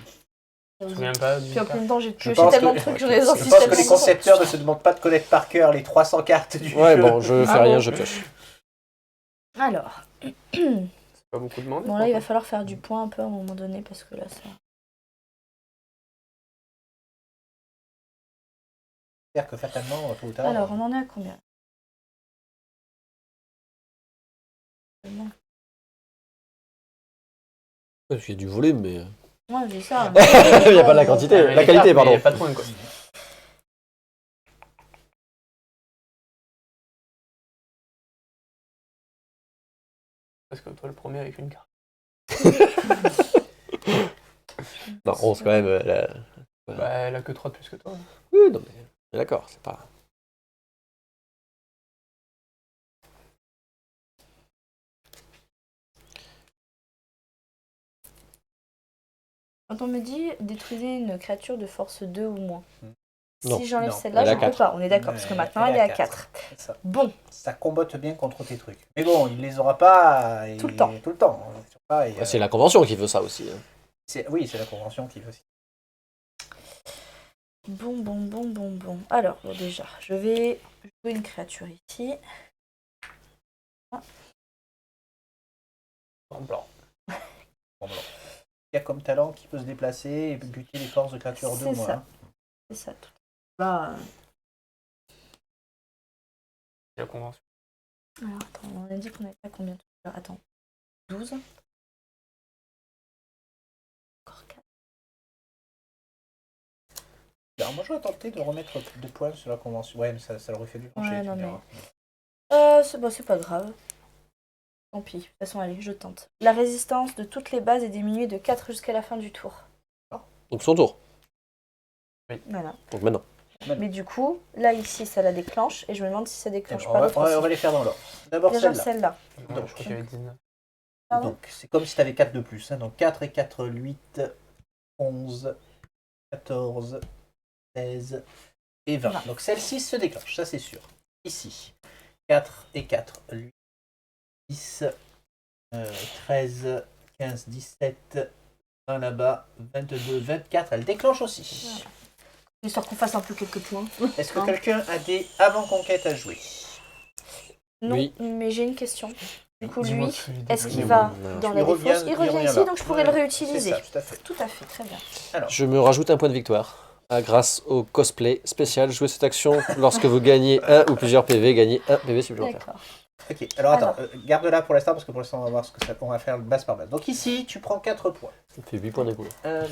Speaker 4: Je me souviens pas du.
Speaker 2: Puis en même temps, j'ai
Speaker 1: Je
Speaker 2: pioché
Speaker 1: pense
Speaker 2: tellement
Speaker 1: que-
Speaker 2: de trucs, j'en ai sorti
Speaker 1: Je pense que
Speaker 2: tellement
Speaker 1: les
Speaker 2: de
Speaker 1: concepteurs ne se demandent pas de connaître par cœur les 300 cartes du
Speaker 3: Ouais,
Speaker 1: jeu.
Speaker 3: bon, je fais
Speaker 4: Ah
Speaker 3: rien,
Speaker 4: bon.
Speaker 3: je pioche.
Speaker 2: Alors,
Speaker 4: C'est pas beaucoup demandé.
Speaker 2: bon là, il va falloir faire du point un peu à un moment donné parce que là, ça.
Speaker 1: C'est-à-dire que fatalement, tôt ou tard.
Speaker 2: Alors, on en est à combien?
Speaker 3: Il y a du volume, mais.
Speaker 2: Ouais, j'ai ça.
Speaker 3: Il n'y a pas la quantité, la qualité, pardon.
Speaker 4: Il n'y a pas de point, quoi. Parce que toi, le premier avec une carte.
Speaker 3: Non, 11 quand même.
Speaker 4: Bah, elle a que 3 de plus que toi.
Speaker 3: Oui, non, mais d'accord, c'est pas.
Speaker 2: Quand on me dit détruisez une créature de force 2 ou moins,
Speaker 3: Non.
Speaker 2: Si j'enlève
Speaker 1: Non.
Speaker 2: celle-là,
Speaker 3: Elle est
Speaker 2: je
Speaker 3: à
Speaker 2: ne peux
Speaker 3: 4.
Speaker 2: pas. On est d'accord, parce que maintenant, elle est à 4.
Speaker 1: C'est ça.
Speaker 2: Bon,
Speaker 1: Ça combatte bien contre tes trucs. Mais bon, il les aura pas
Speaker 2: Tout le temps.
Speaker 1: Tout le temps. Pas, et,
Speaker 3: C'est la convention qui veut ça aussi.
Speaker 1: oui, c'est la convention qui veut aussi.
Speaker 2: bon. Alors, bon, déjà, je vais jouer une créature ici.
Speaker 4: En blanc.
Speaker 1: Bon, blanc. Il y a comme talent qui peut se déplacer et buter les forces de créatures de
Speaker 2: C'est
Speaker 1: moi.
Speaker 2: ça.
Speaker 1: Hein.
Speaker 2: C'est ça. Tout. Là,
Speaker 4: C'est la convention.
Speaker 2: alors, attends, on a dit qu'on avait pas combien de couleurs. Attends, 12. Encore 4.
Speaker 1: Alors moi j'aurais tenté de remettre 2 points sur la convention. Ouais, mais ça aurait fait du plancher.
Speaker 2: Ouais,
Speaker 1: tu
Speaker 2: non,
Speaker 1: me diras.
Speaker 2: C'est pas grave. Tant pis. De toute façon, allez, je tente. La résistance de toutes les bases est diminuée de 4 jusqu'à la fin du tour.
Speaker 3: Donc son tour.
Speaker 2: Voilà.
Speaker 3: Donc maintenant.
Speaker 2: Mais du coup, là, ici, ça la déclenche. Et je me demande si ça déclenche
Speaker 1: On
Speaker 2: pas
Speaker 1: va,
Speaker 2: l'autre
Speaker 1: on va
Speaker 2: aussi.
Speaker 1: les faire dans l'ordre. D'abord
Speaker 2: Déjà
Speaker 1: celle-là.
Speaker 2: celle-là.
Speaker 4: Ouais,
Speaker 1: Donc,
Speaker 4: je crois qu'il y avait 19.
Speaker 2: Pardon.
Speaker 1: Donc c'est comme si tu avais 4 de plus. Hein. Donc 4 et 4, 8, 11, 14, 16 et 20.
Speaker 2: Voilà.
Speaker 1: Donc celle-ci se déclenche, ça c'est sûr. Ici, 4 et 4, 8, 10, 13, 15, 17, 20 là-bas, 22, 24. Elle déclenche aussi.
Speaker 2: Voilà. Histoire qu'on fasse un peu quelques points.
Speaker 1: Est-ce que
Speaker 2: Hein.
Speaker 1: quelqu'un a des avant-conquêtes à jouer?
Speaker 2: Non,
Speaker 3: Oui.
Speaker 2: mais j'ai une question. Du coup,
Speaker 4: Dis-moi
Speaker 2: lui,
Speaker 4: celui
Speaker 2: est-ce
Speaker 4: des
Speaker 2: qu'il
Speaker 4: points.
Speaker 2: va
Speaker 3: Non.
Speaker 2: dans
Speaker 1: Il
Speaker 2: la
Speaker 1: revient-
Speaker 2: défausse? Il
Speaker 1: il
Speaker 2: revient
Speaker 1: revient
Speaker 2: ici,
Speaker 1: là.
Speaker 2: donc je pourrais le réutiliser.
Speaker 1: C'est ça, tout à fait.
Speaker 2: Tout à fait, très bien.
Speaker 1: Alors,
Speaker 3: Je me rajoute un point de victoire. Grâce au cosplay spécial, jouez cette action lorsque vous gagnez un ou plusieurs PV, gagnez un PV supplémentaire.
Speaker 2: D'accord.
Speaker 1: ok. Alors attends, garde-la pour l'instant parce que pour l'instant on va voir ce que ça, on va faire base par base. Donc ici, tu prends 4 points.
Speaker 3: Ça fait 8 points d'égout.
Speaker 1: 1,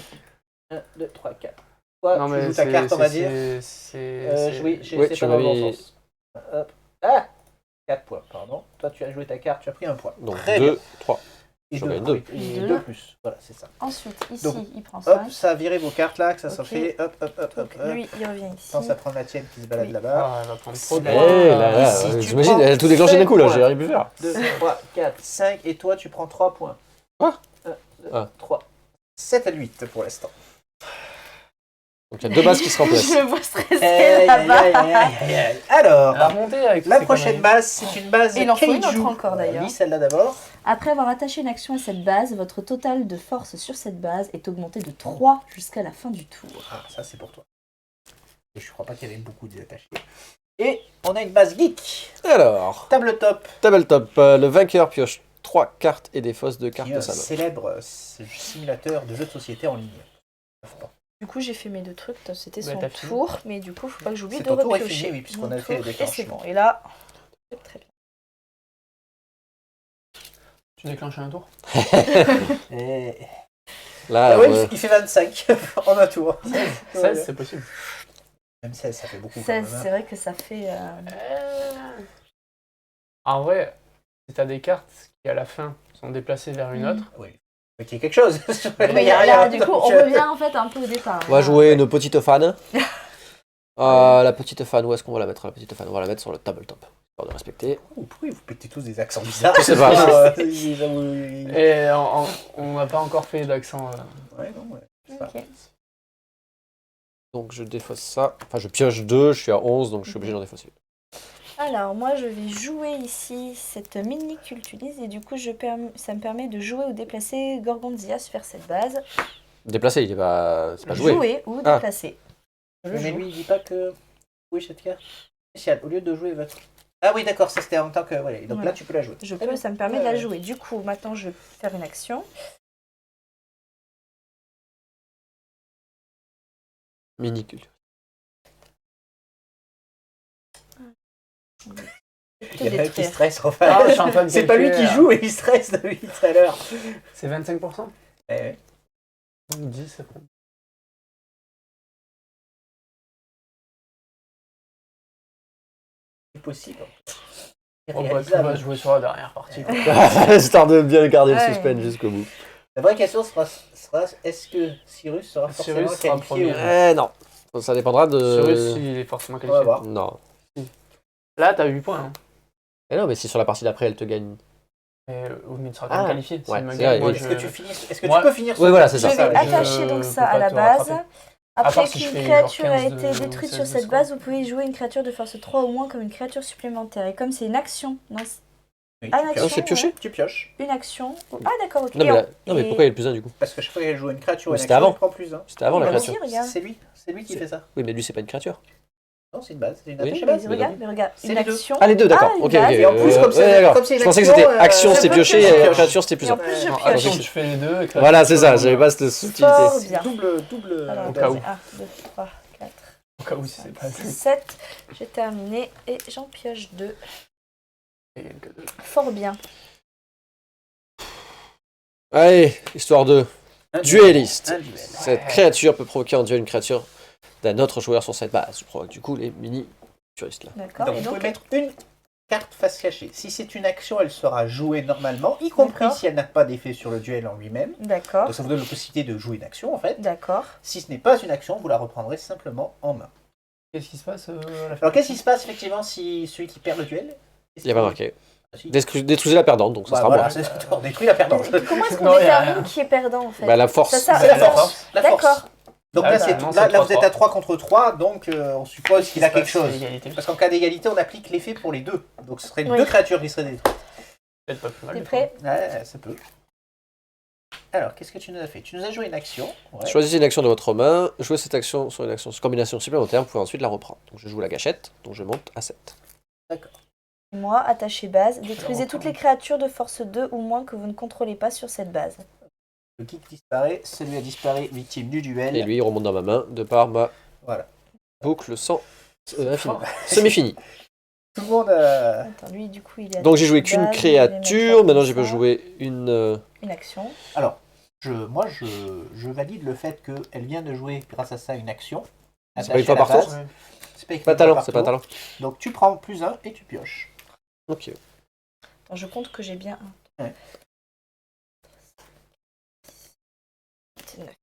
Speaker 1: 2, 3, 4. Toi,
Speaker 4: Non,
Speaker 1: tu
Speaker 4: mais
Speaker 1: joues ta carte, on va dire.
Speaker 4: c'est-
Speaker 1: C'est
Speaker 3: tu
Speaker 1: pas dans le bon
Speaker 3: m'avais-
Speaker 1: sens. Hop. Ah 4 points, pardon. Toi, tu as joué ta carte, tu as pris un point.
Speaker 3: Donc
Speaker 1: Très bien.
Speaker 3: 2, 3.
Speaker 1: Et
Speaker 3: j'en
Speaker 1: 2
Speaker 3: gagne deux.
Speaker 1: Et
Speaker 2: Deux.
Speaker 1: 2 plus. Voilà, c'est ça.
Speaker 2: Ensuite, ici,
Speaker 1: Donc,
Speaker 2: il prend
Speaker 1: Hop,
Speaker 2: 5.
Speaker 1: ça a viré vos cartes là, que ça s'en
Speaker 2: Ok.
Speaker 1: fait. Hop.
Speaker 2: Donc, lui, il revient ici.
Speaker 1: Pense à prendre la tienne qui se balade
Speaker 2: Oui.
Speaker 1: là-bas.
Speaker 4: Ah, elle va prendre trop de
Speaker 1: Eh
Speaker 3: Eh
Speaker 4: points.
Speaker 3: là là,
Speaker 1: Ici, tu
Speaker 3: j'imagine,
Speaker 1: prends
Speaker 3: elle a tout déclenché d'un coup là,
Speaker 1: 5
Speaker 3: j'ai rien pu faire.
Speaker 1: 2, 3, 4, 5. Et toi, tu prends 3 points.
Speaker 3: Quoi
Speaker 1: 1, 2,
Speaker 3: Ah.
Speaker 1: 3. 7 à 8 pour l'instant.
Speaker 3: Donc il y a 2 bases qui se remplacent.
Speaker 2: Je me vois stressée
Speaker 1: Aïe,
Speaker 2: là-bas.
Speaker 1: aïe, aïe, aïe, aïe. Alors,
Speaker 4: Elle a remonté avec
Speaker 1: la
Speaker 4: ses
Speaker 1: prochaine
Speaker 4: conneries.
Speaker 1: base, c'est une base
Speaker 2: Et il en faut une
Speaker 1: Kaiju.
Speaker 2: autre encore, d'ailleurs.
Speaker 1: Lis celle-là d'abord.
Speaker 2: Après avoir attaché une action à cette base, votre total de force sur cette base est augmenté de 3 jusqu'à la fin du tour.
Speaker 1: Ah, ça c'est pour toi. Et je crois pas qu'il y avait beaucoup d'attachés. Et on a une base geek.
Speaker 3: Alors,
Speaker 1: Table top.
Speaker 3: tabletop, le vainqueur pioche 3 cartes et défausse 2
Speaker 1: Qui
Speaker 3: cartes
Speaker 1: est
Speaker 3: de
Speaker 1: un
Speaker 3: sa main.
Speaker 1: célèbre simulateur de jeux de société en ligne.
Speaker 2: Du coup, j'ai fait mes 2 trucs, c'était
Speaker 4: Bah,
Speaker 2: son
Speaker 4: t'as fini.
Speaker 2: tour, mais du coup, faut pas que j'oublie
Speaker 1: C'est
Speaker 2: de
Speaker 1: ton tour est
Speaker 2: repiocher.
Speaker 1: fini, oui, puisqu'on
Speaker 2: Mon
Speaker 1: a fait les
Speaker 2: tour, et c'est
Speaker 1: déclenchements.
Speaker 2: bon. Et là, c'est très bien.
Speaker 4: Tu déclenches un tour?
Speaker 1: Et...
Speaker 3: Là,
Speaker 1: Ah ouais, il fait 25 en un tour.
Speaker 4: 16, c'est possible.
Speaker 1: Même 16, ça fait beaucoup.
Speaker 2: 16,
Speaker 1: quand même,
Speaker 2: c'est vrai que ça fait...
Speaker 4: En vrai, si t'as des cartes qui à la fin sont déplacées vers une autre,
Speaker 1: Oui. Faut qu'il y ait quelque chose.
Speaker 2: Mais là, du coup, on revient en fait un peu au départ.
Speaker 3: on va jouer une petite fan. La petite fan, où est-ce qu'on va la mettre la petite fan? On va la mettre sur le tabletop. Histoire de respecter.
Speaker 1: Oh, pourquoi vous pétez tous des accents bizarres?
Speaker 3: Je sais pas.
Speaker 4: et on n'a pas encore fait d'accent.
Speaker 1: Ouais, non, ouais. Ça.
Speaker 2: Ok.
Speaker 3: Donc je défausse ça. Enfin, je pioche 2, je suis à 11, donc je suis obligé d'en défausser.
Speaker 2: Alors, moi, je vais jouer ici cette mini que tu utilises et du coup, ça me permet de jouer ou déplacer Gorgonzias vers cette base.
Speaker 3: Déplacer, il est pas. C'est pas joué.
Speaker 2: Jouer ou
Speaker 3: Ah.
Speaker 2: déplacer. Je
Speaker 1: Mais
Speaker 2: joue.
Speaker 1: lui, il dit pas que. Oui, cette carte spéciale. Au lieu de jouer votre. Ah oui, d'accord, ça c'était en tant que. Voilà. Donc
Speaker 2: Voilà.
Speaker 1: là, tu peux la jouer.
Speaker 2: Je peux, ça me permet de la jouer. Du coup, maintenant, je vais faire une action.
Speaker 3: Minicule.
Speaker 2: Te
Speaker 1: Il y en a un qui
Speaker 2: détruire.
Speaker 1: stresse,
Speaker 4: Ah,
Speaker 1: enfin.
Speaker 4: je suis en train de
Speaker 1: C'est pas lui qui
Speaker 4: calculer,
Speaker 1: joue et il stresse depuis tout à l'heure.
Speaker 4: C'est 25%?
Speaker 1: Eh,
Speaker 4: 10, c'est bon.
Speaker 1: c'est possible. C'est
Speaker 4: Bon, bah, tu
Speaker 1: réalisable.
Speaker 4: vas jouer sur la dernière partie. quoi.
Speaker 3: Histoire de bien garder le
Speaker 2: Ouais.
Speaker 3: suspense jusqu'au bout.
Speaker 1: La vraie question sera est-ce que Cyrus sera forcément
Speaker 4: Cyrus sera
Speaker 1: qualifié ou
Speaker 4: premier.
Speaker 3: Non. Ça dépendra de.
Speaker 4: Cyrus, il est forcément
Speaker 1: On va
Speaker 4: qualifié.
Speaker 1: voir.
Speaker 3: Non.
Speaker 4: Là, t'as 8 points. Hein.
Speaker 3: Eh non, mais si sur la partie d'après elle te gagne.
Speaker 4: Mais tu seras quand même
Speaker 3: Ah,
Speaker 4: qualifié. Si
Speaker 3: ouais,
Speaker 4: il me
Speaker 3: c'est
Speaker 4: gagne,
Speaker 3: vrai,
Speaker 4: moi,
Speaker 3: oui.
Speaker 1: Est-ce
Speaker 4: je-
Speaker 1: que tu finis Est-ce que
Speaker 4: Moi-
Speaker 1: tu peux finir
Speaker 3: Oui, voilà, c'est
Speaker 2: Je
Speaker 3: ça.
Speaker 2: vais
Speaker 1: ouais.
Speaker 2: attacher
Speaker 4: je
Speaker 2: donc
Speaker 4: peux
Speaker 2: ça
Speaker 4: pas
Speaker 2: à la
Speaker 4: te
Speaker 2: base.
Speaker 4: rattraper. part
Speaker 2: Après
Speaker 4: si je
Speaker 2: qu'une
Speaker 4: fais
Speaker 2: créature
Speaker 4: genre
Speaker 2: a
Speaker 4: 15
Speaker 2: été
Speaker 4: de-
Speaker 2: détruite
Speaker 4: 16
Speaker 2: sur
Speaker 4: de
Speaker 2: cette
Speaker 4: score.
Speaker 2: base, vous pouvez jouer une créature de force 3 ou moins comme une créature supplémentaire. Et comme c'est une action, non,
Speaker 1: Oui,
Speaker 2: Ah,
Speaker 1: tu
Speaker 2: l'action,
Speaker 1: pioches.
Speaker 3: c'est pioché.
Speaker 1: Tu pioches.
Speaker 2: une action. Ah d'accord, ok.
Speaker 3: Non, mais,
Speaker 2: Et
Speaker 3: non, mais
Speaker 2: et-
Speaker 3: pourquoi il y a le plus 1 du coup?
Speaker 1: Parce que chaque fois qu'elle joue une créature,
Speaker 3: Mais
Speaker 1: une
Speaker 3: c'était
Speaker 1: action,
Speaker 3: avant.
Speaker 1: il prend plus 1.
Speaker 3: C'était avant la
Speaker 2: bah,
Speaker 3: créature.
Speaker 2: aussi, regarde.
Speaker 1: C'est lui qui fait ça.
Speaker 3: Oui, mais lui, c'est pas une créature.
Speaker 1: Non, c'est une base, c'est une
Speaker 3: Oui,
Speaker 1: attache à
Speaker 2: Mais
Speaker 1: base.
Speaker 2: regarde,
Speaker 1: C'est
Speaker 2: une
Speaker 1: les deux.
Speaker 2: action.
Speaker 3: Ah, les deux, d'accord.
Speaker 2: une
Speaker 3: Ok, ok.
Speaker 2: base.
Speaker 1: Et en plus, comme c'est-
Speaker 3: d'accord.
Speaker 1: comme c'est une
Speaker 3: Je pensais que
Speaker 1: action,
Speaker 3: c'était action,
Speaker 1: je
Speaker 3: c'était
Speaker 2: peux
Speaker 3: pioché,
Speaker 2: piocher.
Speaker 3: et créature, c'était plus
Speaker 2: Et en
Speaker 3: 1.
Speaker 2: plus, je
Speaker 4: Non,
Speaker 2: pioche.
Speaker 4: action, tu fais les deux. et créature,
Speaker 3: Voilà, c'est
Speaker 4: tu
Speaker 3: ça,
Speaker 4: fais
Speaker 3: j'avais
Speaker 4: le-
Speaker 3: pas cette subtilité.
Speaker 2: Fort
Speaker 1: C'est
Speaker 2: bien.
Speaker 1: double
Speaker 2: Alors,
Speaker 4: Au cas où.
Speaker 2: 1, 2, 3, 4,
Speaker 4: Au cas où si c'est pas assez.
Speaker 2: 7. J'ai terminé et j'en pioche 2.
Speaker 4: Et que deux.
Speaker 2: Fort bien.
Speaker 3: Allez, histoire de
Speaker 1: Un
Speaker 3: dueliste.
Speaker 1: Un duel.
Speaker 3: Cette créature peut provoquer en duel une créature d'un autre joueur sur cette base. Je provoque du coup les mini-turistes là.
Speaker 2: D'accord.
Speaker 1: Donc,
Speaker 2: Et
Speaker 1: vous
Speaker 2: donc,
Speaker 1: pouvez mettre une carte face cachée. Si c'est une action, elle sera jouée normalement, y compris
Speaker 2: D'accord.
Speaker 1: si elle n'a pas d'effet sur le duel en lui-même.
Speaker 2: d'accord.
Speaker 1: Donc ça vous donne la possibilité de jouer une action en fait.
Speaker 2: D'accord.
Speaker 1: Si ce n'est pas une action, vous la reprendrez simplement en main.
Speaker 4: Qu'est-ce qui se passe à la fin?
Speaker 1: Alors qu'est-ce qui se passe effectivement si celui qui perd le duel?
Speaker 3: Il n'y a pas marqué.
Speaker 1: Ah, si.
Speaker 3: Détruisez la perdante, donc ça
Speaker 1: Bah,
Speaker 3: sera
Speaker 1: voilà,
Speaker 3: moi.
Speaker 1: c'est on détruit la perdante.
Speaker 2: Comment est-ce qu'on
Speaker 4: Non, il y a-
Speaker 2: détermine qui est perdant en fait
Speaker 3: Bah, la force.
Speaker 2: Ça,
Speaker 1: C'est la
Speaker 2: ça-
Speaker 1: force. La force.
Speaker 2: D'accord.
Speaker 1: Donc
Speaker 4: Ah,
Speaker 1: là,
Speaker 4: bah,
Speaker 1: c'est-
Speaker 4: non,
Speaker 1: là,
Speaker 4: c'est
Speaker 1: là, vous êtes
Speaker 4: 3-3.
Speaker 1: à 3 contre 3, donc on suppose qu'il a
Speaker 4: Qu'est-ce qui
Speaker 1: quelque
Speaker 4: se passe,
Speaker 1: chose.
Speaker 4: c'est égalité.
Speaker 1: Parce qu'en cas d'égalité, on applique l'effet pour les deux. Donc ce serait
Speaker 2: Oui.
Speaker 1: deux créatures qui seraient détruites.
Speaker 4: Peut-être pas plus mal.
Speaker 2: T'es
Speaker 4: mais
Speaker 2: prêt?
Speaker 1: Ouais, ça peut. Alors, qu'est-ce que tu nous as fait? Tu nous as joué une action. Ouais.
Speaker 3: Choisissez une action de votre main, jouez cette action sur une action combinaison supplémentaire, vous pouvez ensuite la reprendre. Donc je joue la gâchette, donc je monte à 7.
Speaker 2: Moi, attaché base, détruisez toutes les créatures de force 2 ou moins que vous ne contrôlez pas sur cette base.
Speaker 1: Le geek disparaît, celui a disparu, victime du duel.
Speaker 3: Et lui, il remonte dans ma main de par ma
Speaker 1: Voilà.
Speaker 3: boucle sans infini. Semi-fini.
Speaker 1: Tout le monde a...
Speaker 2: Attends, lui, du coup, il est
Speaker 3: Donc j'ai joué
Speaker 2: attaché
Speaker 3: qu'une
Speaker 2: base, je vais mettre
Speaker 3: créature,
Speaker 2: ça
Speaker 3: maintenant
Speaker 2: comme
Speaker 3: je peux
Speaker 2: ça.
Speaker 3: jouer une...
Speaker 2: Une action.
Speaker 1: Je valide le fait qu'elle vient de jouer grâce à ça une action.
Speaker 3: C'est pas une
Speaker 1: attachée
Speaker 3: fois
Speaker 1: à la
Speaker 3: par tour
Speaker 1: base.
Speaker 4: Ouais.
Speaker 1: C'est pas écrit
Speaker 3: Pas
Speaker 1: une fois
Speaker 3: talent,
Speaker 1: par
Speaker 3: c'est pas
Speaker 1: tour.
Speaker 3: talent.
Speaker 1: Donc tu prends plus 1 et tu pioches.
Speaker 3: Ok.
Speaker 2: Attends, je compte que j'ai bien un.
Speaker 1: Ouais.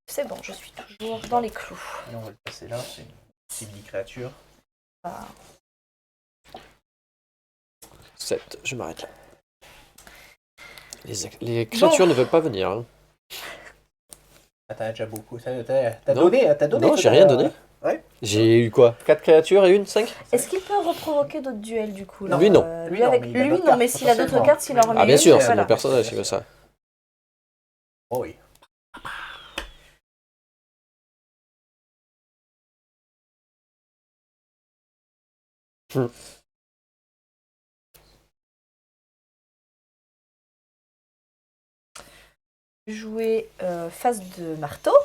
Speaker 2: C'est bon, je suis toujours dans les clous.
Speaker 1: Et on va le passer là, c'est une mini-créature.
Speaker 2: Ah.
Speaker 3: 7, je m'arrête là. Les créatures ne veulent pas venir. Hein.
Speaker 1: Ah, t'as déjà beaucoup. T'as
Speaker 3: Non.
Speaker 1: donné, t'as donné.
Speaker 3: Non,
Speaker 1: tout
Speaker 3: j'ai
Speaker 1: à
Speaker 3: rien
Speaker 1: l'heure.
Speaker 3: donné.
Speaker 1: Ouais.
Speaker 3: J'ai eu quoi 4 créatures et une 5
Speaker 2: Est-ce qu'il peut reprovoquer d'autres duels du coup là
Speaker 3: Lui, non.
Speaker 2: Lui,
Speaker 1: Lui, non,
Speaker 2: avec...
Speaker 1: mais il a
Speaker 2: lui
Speaker 1: d'autres
Speaker 2: non, mais
Speaker 1: cartes,
Speaker 2: s'il a d'autres
Speaker 1: potentiellement.
Speaker 2: cartes, s'il en remet
Speaker 3: Ah bien
Speaker 2: une,
Speaker 3: sûr, c'est
Speaker 2: voilà.
Speaker 3: mon personnage qui veut ça.
Speaker 1: Oh oui.
Speaker 2: Jouer face de marteau,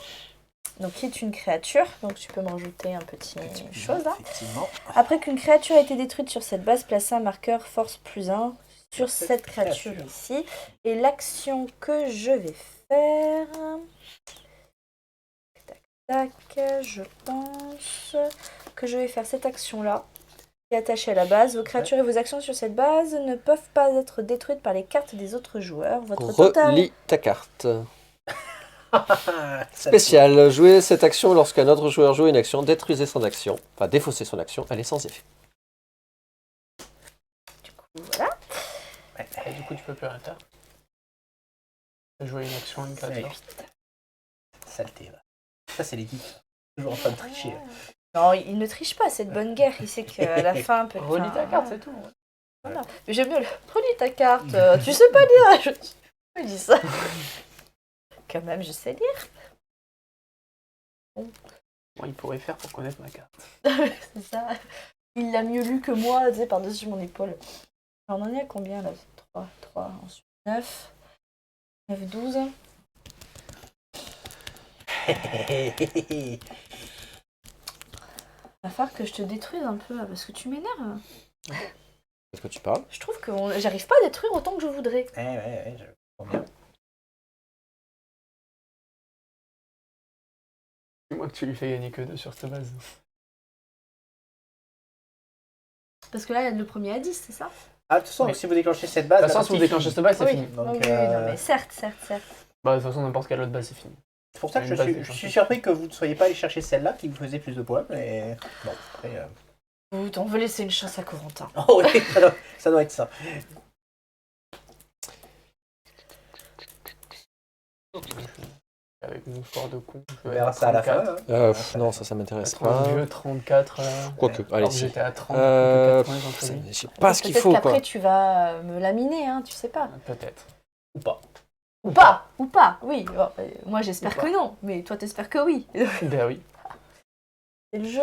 Speaker 2: donc qui est une créature, donc tu peux me rajouter un petit chose là.
Speaker 1: Effectivement.
Speaker 2: Après qu'une créature a été détruite sur cette base, placez un marqueur force plus 1 sur cette créature ici. Et l'action que je vais faire... Tac, tac, je pense que je vais faire cette action-là, qui est attachée à la base. Vos créatures et vos actions sur cette base ne peuvent pas être détruites par les cartes des autres joueurs. Votre total...
Speaker 3: Relis ta carte. Spécial, jouez cette action lorsqu'un autre joueur joue une action, détruisez son action, enfin défaussez son action, elle est sans effet.
Speaker 2: Du coup, voilà.
Speaker 4: Et du coup, tu peux plus rien faire. Tu peux jouer une action, une
Speaker 1: C'est
Speaker 4: créature.
Speaker 1: saleté. Va. Ça, c'est les geeks. Toujours en train de tricher.
Speaker 2: Non, il ne triche pas, c'est de bonne guerre. Il sait qu'à la fin... peut-être
Speaker 4: Relis ta carte, c'est tout.
Speaker 2: Voilà. Mais j'aime bien le... Relis ta carte. Tu sais pas lire. Je dis ça. Quand même, je sais lire.
Speaker 4: Bon, il pourrait faire pour connaître ma carte.
Speaker 2: C'est ça. Il l'a mieux lu que moi, tu sais, par-dessus mon épaule. Alors, on en est à combien, là? 3, ensuite 9. 9, 12. Va falloir que je te détruise un peu, là, parce que tu m'énerves.
Speaker 3: Est-ce que tu parles?
Speaker 2: Je trouve que j'arrive pas à détruire autant que je voudrais.
Speaker 1: Ouais, je comprends bien.
Speaker 4: C'est moi que tu lui fais gagner que 2 sur cette base.
Speaker 2: Parce que là, il y a le premier à 10, c'est ça?
Speaker 1: Ah, de toute façon,
Speaker 4: Oui.
Speaker 1: si vous déclenchez cette base,
Speaker 4: De toute façon, si vous déclenchez cette base, c'est
Speaker 2: Oui.
Speaker 4: fini.
Speaker 1: Donc,
Speaker 2: Oui, non, mais certes.
Speaker 4: Bah, de toute façon, n'importe quelle autre base, c'est fini.
Speaker 1: c'est pour ça que
Speaker 4: Une base
Speaker 1: je
Speaker 4: déclenchée.
Speaker 1: suis surpris que vous ne soyez pas allé chercher celle-là qui vous faisait plus de points, mais bon, après...
Speaker 2: On veut laisser une chance à Corentin.
Speaker 1: Oh oui, ça doit être ça.
Speaker 4: Avec mon sort de con, je
Speaker 1: On
Speaker 4: vais
Speaker 1: verra
Speaker 4: à
Speaker 1: ça à la fin.
Speaker 4: 34.
Speaker 1: hein.
Speaker 3: Non, ça m'intéresse
Speaker 4: Être un
Speaker 3: pas.
Speaker 4: vieux 34.
Speaker 3: Quoique, allez,
Speaker 4: alors que
Speaker 3: si.
Speaker 4: j'étais à 30,
Speaker 3: Euh,
Speaker 4: 80 entre
Speaker 3: Je
Speaker 4: lui.
Speaker 3: sais pas ce qu'il
Speaker 2: Peut-être
Speaker 3: faut,
Speaker 2: qu'après
Speaker 3: quoi.
Speaker 2: tu vas me laminer, hein, tu sais pas.
Speaker 4: Peut-être.
Speaker 1: Ou pas.
Speaker 2: Ou pas, oui. Bon, moi j'espère
Speaker 4: Ou pas.
Speaker 2: que non, mais toi t'espères que oui.
Speaker 4: Ben oui.
Speaker 2: C'est le jeu.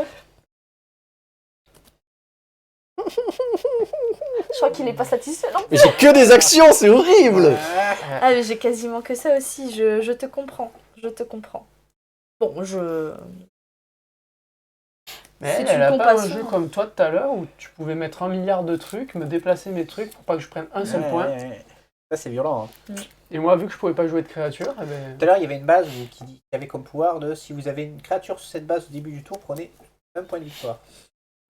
Speaker 2: Je crois qu'il est pas satisfait non plus.
Speaker 3: Mais j'ai que des actions, c'est horrible.
Speaker 2: Ah mais j'ai quasiment que ça aussi, je te comprends. Je te comprends. Bon,
Speaker 4: Mais
Speaker 2: C'est
Speaker 4: elle
Speaker 2: une
Speaker 4: a pas un
Speaker 2: compassion.
Speaker 4: jeu comme toi tout à l'heure où tu pouvais mettre 1 milliard de trucs, me déplacer mes trucs pour pas que je prenne un seul point.
Speaker 1: Ça, c'est violent. hein.
Speaker 4: Et moi, vu que je pouvais pas jouer de créature, eh ben,
Speaker 1: Tout à l'heure, il y avait une base qui avait comme pouvoir de si vous avez une créature sur cette base au début du tour, prenez un point de victoire.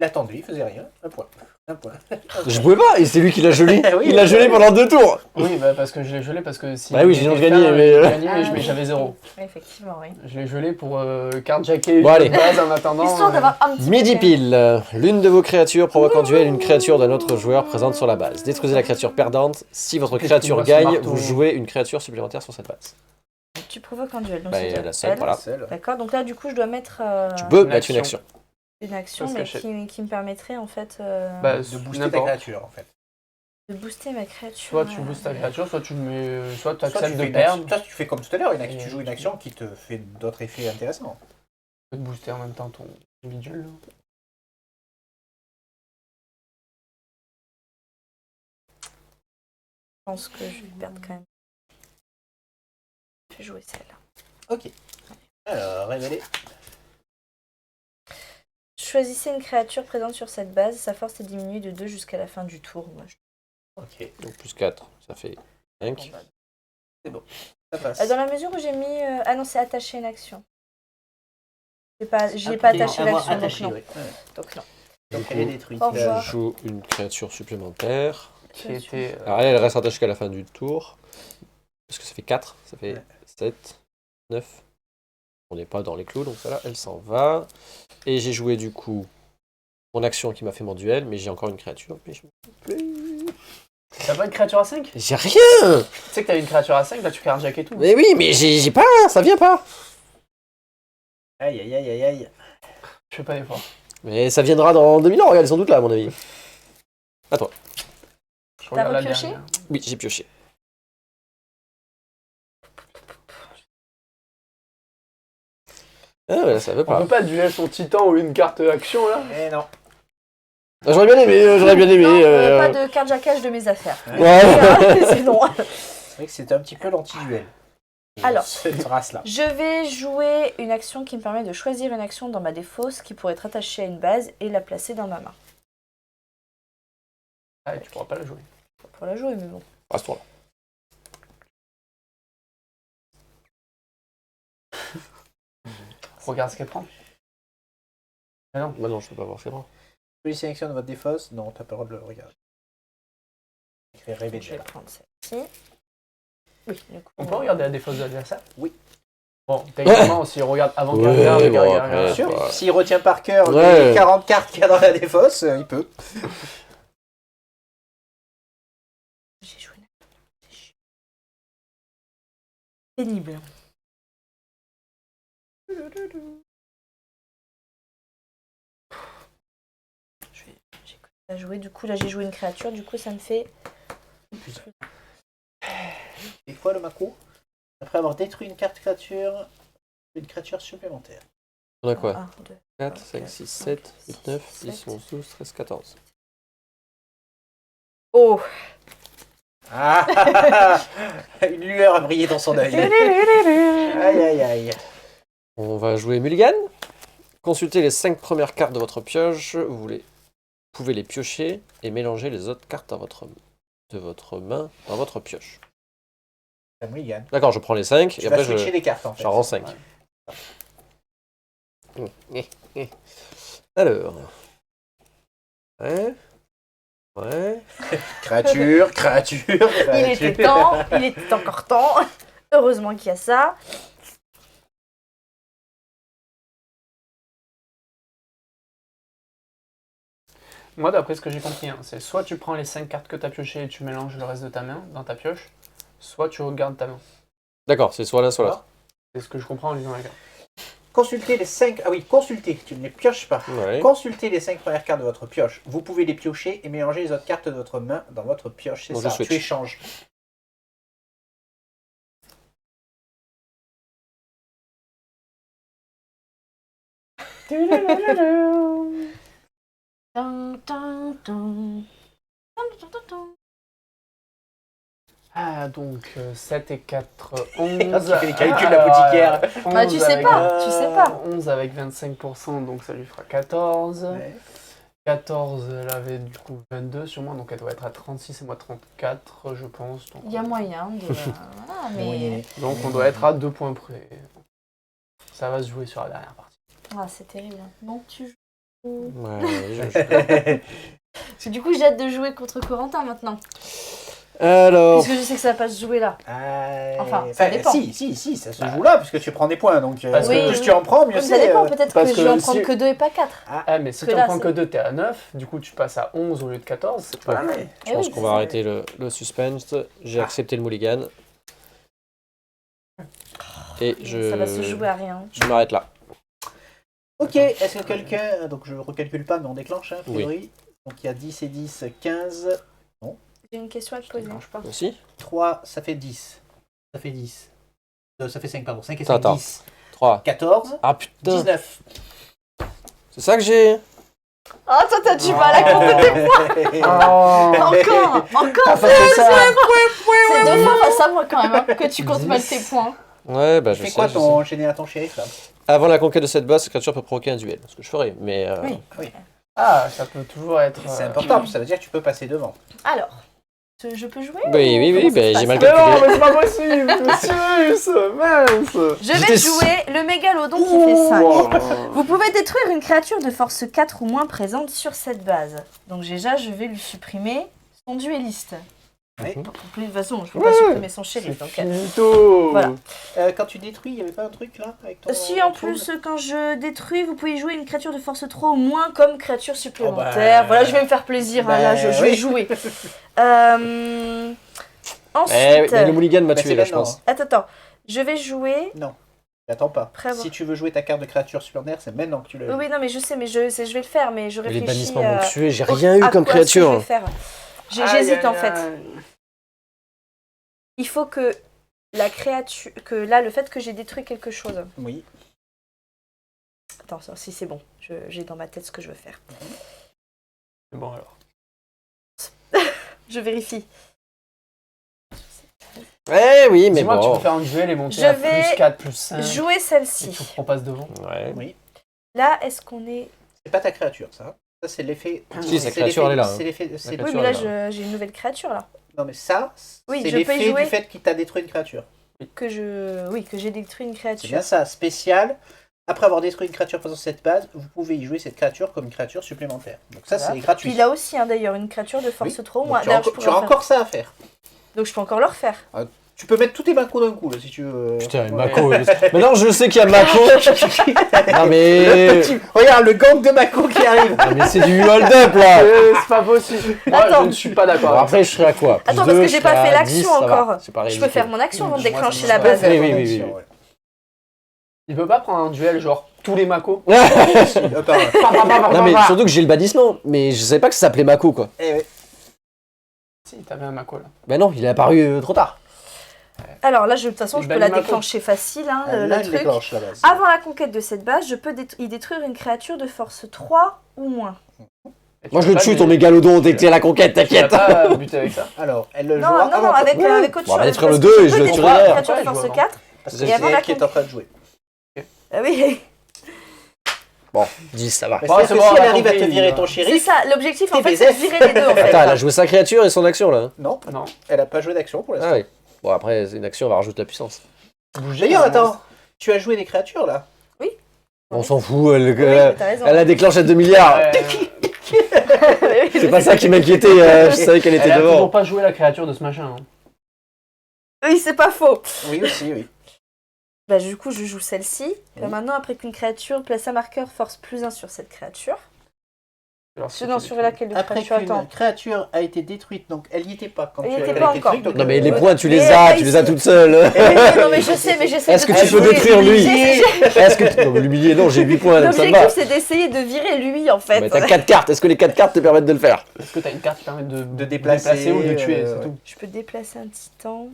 Speaker 1: Il attendait, il faisait rien. Un point. Un point.
Speaker 3: Je pouvais pas, et c'est lui qui l'a gelé.
Speaker 1: Oui,
Speaker 3: Il l'a gelé pendant 2 tours.
Speaker 4: oui, bah parce que je l'ai gelé parce que si
Speaker 3: Bah oui, sinon je gagnais, mais-
Speaker 4: j'avais 0.
Speaker 2: Effectivement, oui.
Speaker 4: Je l'ai gelé pour carjacker
Speaker 3: Bon, allez.
Speaker 4: de base en attendant.
Speaker 2: Histoire d'avoir un petit
Speaker 3: Midi
Speaker 2: peu-
Speaker 3: pile. L'une de vos créatures provoque en duel une créature d'un autre joueur présente sur la base. Détruisez la créature perdante. Si votre
Speaker 4: Qu'est-ce
Speaker 3: créature
Speaker 4: qu'il voit, ce
Speaker 3: gagne,
Speaker 4: marteau
Speaker 3: vous jouez une créature supplémentaire sur cette base.
Speaker 2: Tu provoques un duel. Donc
Speaker 3: Bah,
Speaker 2: c'est
Speaker 3: la seule,
Speaker 2: elle.
Speaker 3: voilà.
Speaker 1: Seul.
Speaker 2: D'accord, donc là du coup je dois mettre
Speaker 3: Tu peux
Speaker 4: Une
Speaker 3: mettre une
Speaker 4: action.
Speaker 3: action.
Speaker 2: une action
Speaker 4: Faut se
Speaker 2: mais
Speaker 4: cacher.
Speaker 2: qui me permettrait en fait
Speaker 4: Bah,
Speaker 1: De booster ta
Speaker 4: n'importe.
Speaker 1: créature, en fait.
Speaker 2: de booster ma créature.
Speaker 4: Soit tu boostes ta créature, soit tu mets, soit tu
Speaker 1: Soit tu
Speaker 4: acceptes
Speaker 1: fais
Speaker 4: de
Speaker 1: une
Speaker 4: perdre.
Speaker 1: action- toi, tu fais comme tout à l'heure,
Speaker 4: Et
Speaker 1: tu joues une action qui te fait d'autres effets intéressants.
Speaker 4: Tu peux te booster en même temps ton bidule. là.
Speaker 2: Je pense que je vais perdre quand même. Je vais jouer celle-là.
Speaker 1: Ok. Alors, révélez.
Speaker 2: Choisissez une créature présente sur cette base. Sa force est diminuée de 2 jusqu'à la fin du tour. Moi,
Speaker 1: Ok.
Speaker 3: Donc plus 4, ça fait 5.
Speaker 1: Ça passe.
Speaker 2: Dans la mesure où j'ai mis... Ah non, c'est attacher une action. J'y ai
Speaker 1: Ah,
Speaker 2: pas
Speaker 1: non,
Speaker 2: attaché
Speaker 1: avoir
Speaker 2: l'action, donc
Speaker 1: attaché,
Speaker 2: non.
Speaker 1: oui. Ouais.
Speaker 2: Donc non.
Speaker 1: Donc elle est détruite.
Speaker 2: Au revoir.
Speaker 3: Je joue une créature supplémentaire.
Speaker 4: Qui était.
Speaker 3: Alors elle reste attachée qu'à la fin du tour. Parce que ça fait 4, ça fait
Speaker 1: Ouais.
Speaker 3: 7, 9. On n'est pas dans les clous, donc celle-là, elle s'en va. Et j'ai joué du coup mon action qui m'a fait mon duel, mais j'ai encore une créature. Mais je...
Speaker 4: T'as pas une créature à 5?
Speaker 3: J'ai rien.
Speaker 4: Tu sais que t'avais une créature à 5, là tu carjack et tout.
Speaker 3: Mais oui, mais j'ai pas, ça vient pas.
Speaker 1: Aïe, aïe, aïe, aïe, aïe.
Speaker 4: Je fais pas d'effort.
Speaker 3: Mais ça viendra dans 2000 ans, regarde, sans doute là, à mon avis. À toi.
Speaker 4: Je regarde la
Speaker 2: repioché
Speaker 4: dernière.
Speaker 3: Oui, j'ai pioché. Ah ouais, ça veut
Speaker 4: On
Speaker 3: pas.
Speaker 4: peut pas duel son titan ou une carte action là?
Speaker 1: Eh non.
Speaker 3: Ah, j'aurais bien aimé, j'aurais bien aimé.
Speaker 2: Non, pas de carjackage de mes affaires.
Speaker 3: Ouais.
Speaker 2: C'est non.
Speaker 1: C'est vrai que c'était un petit peu l'anti-duel.
Speaker 2: Alors.
Speaker 1: Cette race-là.
Speaker 2: Je vais jouer une action qui me permet de choisir une action dans ma défausse qui pourrait être attachée à une base et la placer dans ma main.
Speaker 4: Ah, tu pourras pas la jouer.
Speaker 2: Pour la jouer, mais bon.
Speaker 3: À ce tour-là.
Speaker 4: Regarde ce qu'elle prend. Ah non.
Speaker 3: Bah non, je peux pas voir, c'est bon.
Speaker 1: Vous sélectionnez votre défausse. Non, t'as pas le droit de le regarder. Écrire
Speaker 2: Je vais
Speaker 1: Rebecca.
Speaker 2: prendre celle-ci. Oui, du coup.
Speaker 4: On peut regarder la défausse de l'adversaire?
Speaker 1: Oui.
Speaker 4: Bon, techniquement, si on regarde avant qu'elle
Speaker 3: Ouais,
Speaker 4: regarde,
Speaker 3: bon,
Speaker 4: qu'elle regarde,
Speaker 3: après,
Speaker 1: Bien sûr,
Speaker 3: Ouais.
Speaker 1: s'il retient par cœur
Speaker 3: Ouais.
Speaker 1: les 40 cartes qu'il y a dans la défausse, il peut.
Speaker 2: J'ai joué une action. Pénible. J'ai que ça à jouer. Du coup, là, j'ai joué une créature. Du coup, ça me fait.
Speaker 1: Des fois, le macro, après avoir détruit une carte créature, une créature supplémentaire.
Speaker 3: On a quoi
Speaker 2: 1, 2.
Speaker 3: 4, 5, 6, 7, 8, 9, 10, 11, 12, 13, 14.
Speaker 2: Oh.
Speaker 1: Ah une lueur a brillé dans son œil. Aïe, aïe, aïe.
Speaker 3: On va jouer Mulligan. Consultez les 5 premières cartes de votre pioche. Vous pouvez les piocher et mélanger les autres cartes de votre main dans votre pioche.
Speaker 1: Ça me ligue, Yann.
Speaker 3: D'accord, je prends les 5
Speaker 1: Tu
Speaker 3: et
Speaker 1: vas
Speaker 3: après
Speaker 1: switcher les cartes en fait.
Speaker 3: j'en rends 5. Alors. Ouais. Ouais.
Speaker 1: Créature, créature, créature.
Speaker 2: Il était temps. Il était encore temps. Heureusement qu'il y a ça.
Speaker 4: Moi, d'après ce que j'ai compris, hein, c'est soit tu prends les 5 cartes que tu as piochées et tu mélanges le reste de ta main dans ta pioche, soit tu regardes ta main.
Speaker 3: D'accord, c'est soit l'un soit l'autre.
Speaker 4: C'est ce que je comprends en lisant la carte.
Speaker 1: Consultez les 5... Ah oui, consultez, tu ne les pioches pas.
Speaker 3: Ouais.
Speaker 1: Consultez les 5 premières cartes de votre pioche. Vous pouvez les piocher et mélanger les autres cartes de votre main dans votre pioche. C'est
Speaker 3: Donc
Speaker 1: ça,
Speaker 3: je switch.
Speaker 1: tu échanges.
Speaker 2: Tan, tan, tan. Tan, tan, tan, tan.
Speaker 4: Ah, donc 7 et 4,
Speaker 1: Ah,
Speaker 4: 11.
Speaker 1: tu fais les calculs, la boutiquière.
Speaker 2: Bah, tu sais pas, tu sais pas.
Speaker 4: 11 avec 25%, donc ça lui fera 14.
Speaker 1: Ouais.
Speaker 4: 14, elle avait du coup 22 sur moi, donc elle doit être à 36 et moi 34, je pense. Donc,
Speaker 2: Il y a moyen de. Voilà, mais.
Speaker 1: Oui.
Speaker 4: donc on doit être à 2 points près. Ça va se jouer sur la dernière partie.
Speaker 2: Ah, c'est terrible. Donc tu joues.
Speaker 3: Ouais,
Speaker 2: Parce que du coup, j'ai hâte de jouer contre Corentin maintenant.
Speaker 3: Alors,
Speaker 2: Puisque je sais que ça va pas se jouer là. Enfin, ça dépend.
Speaker 1: Si, ça se joue là, puisque tu prends des points. Donc,
Speaker 4: Parce
Speaker 2: que-
Speaker 1: plus tu en prends, mieux
Speaker 2: Ça
Speaker 1: c'est.
Speaker 2: dépend, peut-être
Speaker 4: parce
Speaker 2: que je
Speaker 4: que
Speaker 2: vais en prendre
Speaker 4: si-
Speaker 2: que 2 et pas 4.
Speaker 4: Ah, mais si
Speaker 2: que
Speaker 4: t'en
Speaker 2: là,
Speaker 4: prends que
Speaker 2: c'est-
Speaker 4: 2, t'es à 9, du coup tu passes à 11 au lieu de 14, c'est pas mal.
Speaker 3: je pense qu'on va arrêter le suspense. J'ai accepté le mulligan. Et
Speaker 2: Ça va se jouer à rien.
Speaker 3: je m'arrête là.
Speaker 1: Ok, est-ce que quelqu'un. Donc je recalcule pas, mais on déclenche, hein, a priori. Donc il y a 10 et 10, 15.
Speaker 2: J'ai une question à te poser.
Speaker 3: Aussi
Speaker 1: 3, ça fait 10. Ça fait 10. Ça fait 5, pardon. 5 et 5,
Speaker 3: Attends.
Speaker 1: 10.
Speaker 3: 3.
Speaker 1: 14.
Speaker 3: Ah putain,
Speaker 1: 19.
Speaker 3: c'est ça que j'ai.
Speaker 2: Oh, toi, t'as du mal à compter tes points. Encore
Speaker 4: T'as
Speaker 2: c'est
Speaker 4: pas fait ça.
Speaker 2: deux fois face à moi quand même, hein, que tu comptes mal tes points.
Speaker 3: Ouais, bah je
Speaker 1: Fais
Speaker 3: sais.
Speaker 1: quoi
Speaker 3: je
Speaker 1: ton générateur shérif là
Speaker 3: sais. Avant la conquête de cette base, cette créature peut provoquer un duel. Ce que je ferai, mais.
Speaker 1: Oui.
Speaker 4: Ah, ça peut toujours être.
Speaker 1: C'est important, ça veut dire que tu peux passer devant.
Speaker 2: Alors, je peux jouer
Speaker 3: Oui, bah, j'ai mal
Speaker 4: Mais non,
Speaker 3: calculé.
Speaker 4: mais c'est pas possible, monsieur, mince.
Speaker 2: Je vais
Speaker 3: J'étais
Speaker 2: jouer le mégalodon qui fait 5.
Speaker 4: Wow.
Speaker 2: Vous pouvez détruire une créature de force 4 ou moins présente sur cette base. Donc déjà, je vais lui supprimer son duelliste.
Speaker 1: Oui.
Speaker 2: De toute façon, je ne peux pas supprimer son shérif.
Speaker 4: C'est
Speaker 2: Donc,
Speaker 4: finito.
Speaker 2: voilà.
Speaker 1: Quand tu détruis, il n'y avait pas un truc là avec ton,
Speaker 2: Si en
Speaker 1: ton trouble
Speaker 2: plus, quand je détruis, vous pouvez jouer une créature de force 3 ou moins comme créature supplémentaire. Voilà, je vais me faire plaisir. Hein, là, je vais
Speaker 1: oui.
Speaker 2: jouer.
Speaker 3: Eh,
Speaker 2: Ensuite,
Speaker 3: mais le mulligan m'a
Speaker 1: Bah,
Speaker 3: tué
Speaker 1: c'est
Speaker 3: là, je
Speaker 1: maintenant,
Speaker 3: pense.
Speaker 2: attends. Je vais jouer.
Speaker 1: J'attends pas.
Speaker 2: Après avoir-
Speaker 1: Si tu veux jouer ta carte de créature supplémentaire, c'est maintenant que tu le.
Speaker 2: Oui, non, mais je sais, mais je vais le faire, mais je
Speaker 3: Mais les
Speaker 2: réfléchis.
Speaker 3: bannissements m'ont tué, j'ai
Speaker 2: au-
Speaker 3: rien eu
Speaker 2: à
Speaker 3: comme
Speaker 2: quoi est-ce que je vais
Speaker 3: créature.
Speaker 2: faire. J'hésite en fait. Il faut que la créature, que là, le fait que j'ai détruit quelque chose.
Speaker 1: Oui.
Speaker 2: Attends, si c'est bon, j'ai dans ma tête ce que je veux faire.
Speaker 4: Bon alors.
Speaker 2: Je vérifie.
Speaker 3: Eh oui, mais
Speaker 4: Dis-moi que tu
Speaker 3: bon.
Speaker 4: peux faire un duel et monter
Speaker 2: Je
Speaker 4: à
Speaker 2: vais
Speaker 4: plus 4, plus 5.
Speaker 2: Jouer
Speaker 4: Et
Speaker 2: celle-ci.
Speaker 4: tu repasses devant.
Speaker 3: Ouais.
Speaker 1: Oui.
Speaker 2: Là, est-ce qu'on est.
Speaker 1: C'est pas ta créature, ça. Ça, c'est l'effet.
Speaker 3: Si, sa
Speaker 1: c'est
Speaker 3: créature, elle est là,
Speaker 1: C'est
Speaker 3: hein.
Speaker 1: l'effet. c'est-
Speaker 3: La
Speaker 2: Oui,
Speaker 3: créature,
Speaker 2: mais
Speaker 3: elle est
Speaker 2: là, j'ai une nouvelle créature là.
Speaker 1: Non, mais ça,
Speaker 2: Oui,
Speaker 1: c'est
Speaker 2: je peux y
Speaker 1: l'effet
Speaker 2: jouer.
Speaker 1: du fait qu'il t'a détruit une créature.
Speaker 2: Oui, que j'ai détruit une
Speaker 1: C'est
Speaker 2: créature.
Speaker 1: bien ça, spécial. Après avoir détruit une créature posant cette base, vous pouvez y jouer cette créature comme une créature supplémentaire. Donc ça,
Speaker 2: Voilà.
Speaker 1: c'est gratuit.
Speaker 2: Puis là aussi, hein, d'ailleurs, une créature de force
Speaker 1: Oui.
Speaker 2: 3 ou
Speaker 1: Donc
Speaker 2: moins.
Speaker 1: tu as
Speaker 2: D'ailleurs, je
Speaker 1: encore,
Speaker 2: pourrais
Speaker 1: tu as
Speaker 2: en faire.
Speaker 1: encore ça à faire.
Speaker 2: Donc je peux encore le refaire.
Speaker 1: Tu peux mettre tous tes macos d'un coup, là, si tu veux.
Speaker 3: Putain,
Speaker 1: Ouais.
Speaker 3: Mako. Maintenant, je sais qu'il y a Mako. Non, mais.
Speaker 1: Regarde le gang de Mako qui arrive.
Speaker 3: Non, mais c'est du hold-up là.
Speaker 4: C'est pas possible. Moi,
Speaker 2: Attends.
Speaker 4: je ne suis pas d'accord.
Speaker 3: Bon, après, je serai à quoi Plus
Speaker 2: Attends, parce
Speaker 3: deux,
Speaker 2: que
Speaker 3: je
Speaker 2: j'ai pas
Speaker 3: serai
Speaker 2: fait
Speaker 3: à
Speaker 2: l'action
Speaker 3: 10, ça va.
Speaker 2: encore.
Speaker 3: C'est pas
Speaker 2: Je peux
Speaker 3: ridicule.
Speaker 2: faire mon action avant de
Speaker 1: Moi,
Speaker 2: déclencher
Speaker 1: ça
Speaker 2: la
Speaker 1: me
Speaker 2: base.
Speaker 1: fait
Speaker 3: Oui,
Speaker 1: ton
Speaker 3: oui,
Speaker 1: action,
Speaker 3: oui.
Speaker 1: ouais.
Speaker 4: Il peut pas prendre un duel genre tous les macos.
Speaker 1: Pardon.
Speaker 3: Non, mais surtout que j'ai le bannissement. Mais je savais pas que ça s'appelait Mako quoi.
Speaker 1: Eh ouais.
Speaker 4: Si, t'avais un maco là.
Speaker 3: Mais non, il est apparu trop tard.
Speaker 2: Alors là, de toute façon,
Speaker 4: Il
Speaker 2: je peux la
Speaker 4: bannit Mako.
Speaker 2: déclencher facile, hein,
Speaker 1: Là,
Speaker 2: le
Speaker 1: elle
Speaker 2: truc.
Speaker 1: déclenche la base.
Speaker 2: Avant la conquête de cette base, je peux y détruire une créature de force 3 ou moins.
Speaker 4: Et tu
Speaker 3: Moi, je
Speaker 4: peux
Speaker 3: le
Speaker 4: pas
Speaker 3: tue
Speaker 4: lui-
Speaker 3: ton mégalodon dès que t'es à la conquête,
Speaker 4: Tu vas
Speaker 3: t'inquiète.
Speaker 4: pas buter avec ça.
Speaker 1: Alors, elle le
Speaker 2: Non,
Speaker 1: jouera
Speaker 2: non,
Speaker 1: avant
Speaker 2: non,
Speaker 1: toi.
Speaker 2: avec,
Speaker 3: Ouais.
Speaker 2: avec autre
Speaker 3: Bon, on va
Speaker 2: chose.
Speaker 3: détruire
Speaker 2: Parce
Speaker 3: le
Speaker 2: que
Speaker 3: 2 et
Speaker 2: je
Speaker 3: je
Speaker 2: peux
Speaker 3: le
Speaker 2: détruire
Speaker 3: tuerai
Speaker 2: une
Speaker 3: derrière.
Speaker 2: créature de
Speaker 4: Ouais, je
Speaker 2: force
Speaker 4: vois
Speaker 2: 4.
Speaker 1: C'est
Speaker 2: Et avant la
Speaker 1: elle qui est en train de jouer.
Speaker 2: Ah oui,
Speaker 3: Bon, 10, ça va.
Speaker 1: Mais
Speaker 4: Bon,
Speaker 1: c'est-à-dire
Speaker 4: c'est
Speaker 1: que
Speaker 4: bon,
Speaker 1: si elle
Speaker 4: on a
Speaker 1: arrive à te
Speaker 4: compris,
Speaker 1: virer
Speaker 4: là.
Speaker 1: ton
Speaker 2: c'est
Speaker 1: shérif,
Speaker 2: ça. L'objectif, en
Speaker 1: T'es
Speaker 2: fait, c'est de
Speaker 1: BZF.
Speaker 2: virer les deux, en fait.
Speaker 3: Attends, elle a joué sa créature et son action là.
Speaker 1: non,
Speaker 4: Non.
Speaker 1: elle a pas joué d'action pour l'instant.
Speaker 3: Ah oui. Bon, après, c'est une action, on va rajouter la puissance.
Speaker 1: D'ailleurs, attends, tu as joué des créatures là.
Speaker 3: On s'en fout,
Speaker 2: Oui,
Speaker 3: elle
Speaker 2: t'as raison.
Speaker 3: elle a déclenché à 2 milliards. C'est pas ça qui m'inquiétait, je savais qu'elle était
Speaker 4: Elle a
Speaker 3: devant.
Speaker 4: toujours pas joué la créature de ce machin. hein.
Speaker 2: Oui, c'est pas faux.
Speaker 1: Oui, aussi, oui.
Speaker 2: Bah, du coup, je joue celle-ci.
Speaker 1: Oui.
Speaker 2: Maintenant, après qu'une créature place un marqueur force +1 sur cette créature.
Speaker 4: Alors, si
Speaker 2: Non,
Speaker 4: tu
Speaker 2: sur
Speaker 4: détruis-
Speaker 2: laquelle de
Speaker 1: Après
Speaker 2: créature
Speaker 1: qu'une
Speaker 2: attends.
Speaker 1: créature a été détruite, donc elle n'y était pas quand
Speaker 2: Elle y
Speaker 1: tu
Speaker 2: était
Speaker 1: elle
Speaker 2: pas
Speaker 1: a été
Speaker 2: encore.
Speaker 1: détruite, donc
Speaker 3: Non, mais les
Speaker 1: ouais.
Speaker 3: points, tu les
Speaker 2: Mais
Speaker 3: as,
Speaker 2: pas
Speaker 3: tu les as
Speaker 2: ici.
Speaker 3: toutes seules.
Speaker 2: Non, mais je sais, mais j'essaie
Speaker 3: Est-ce
Speaker 2: de
Speaker 3: que tu peux
Speaker 2: trouver-
Speaker 3: détruire lui
Speaker 2: J'ai-
Speaker 3: Est-ce que tu... Non, mais l'humilier, non, j'ai 8 points, donc ça me va.
Speaker 2: L'objectif, c'est d'essayer de virer lui, en fait.
Speaker 3: Mais t'as 4 cartes, est-ce que les 4 cartes te permettent de le faire?
Speaker 4: Est-ce que t'as une carte qui permet de
Speaker 1: déplacer,
Speaker 4: ou de tuer,
Speaker 1: ouais.
Speaker 4: c'est tout.
Speaker 2: Je peux déplacer un titan.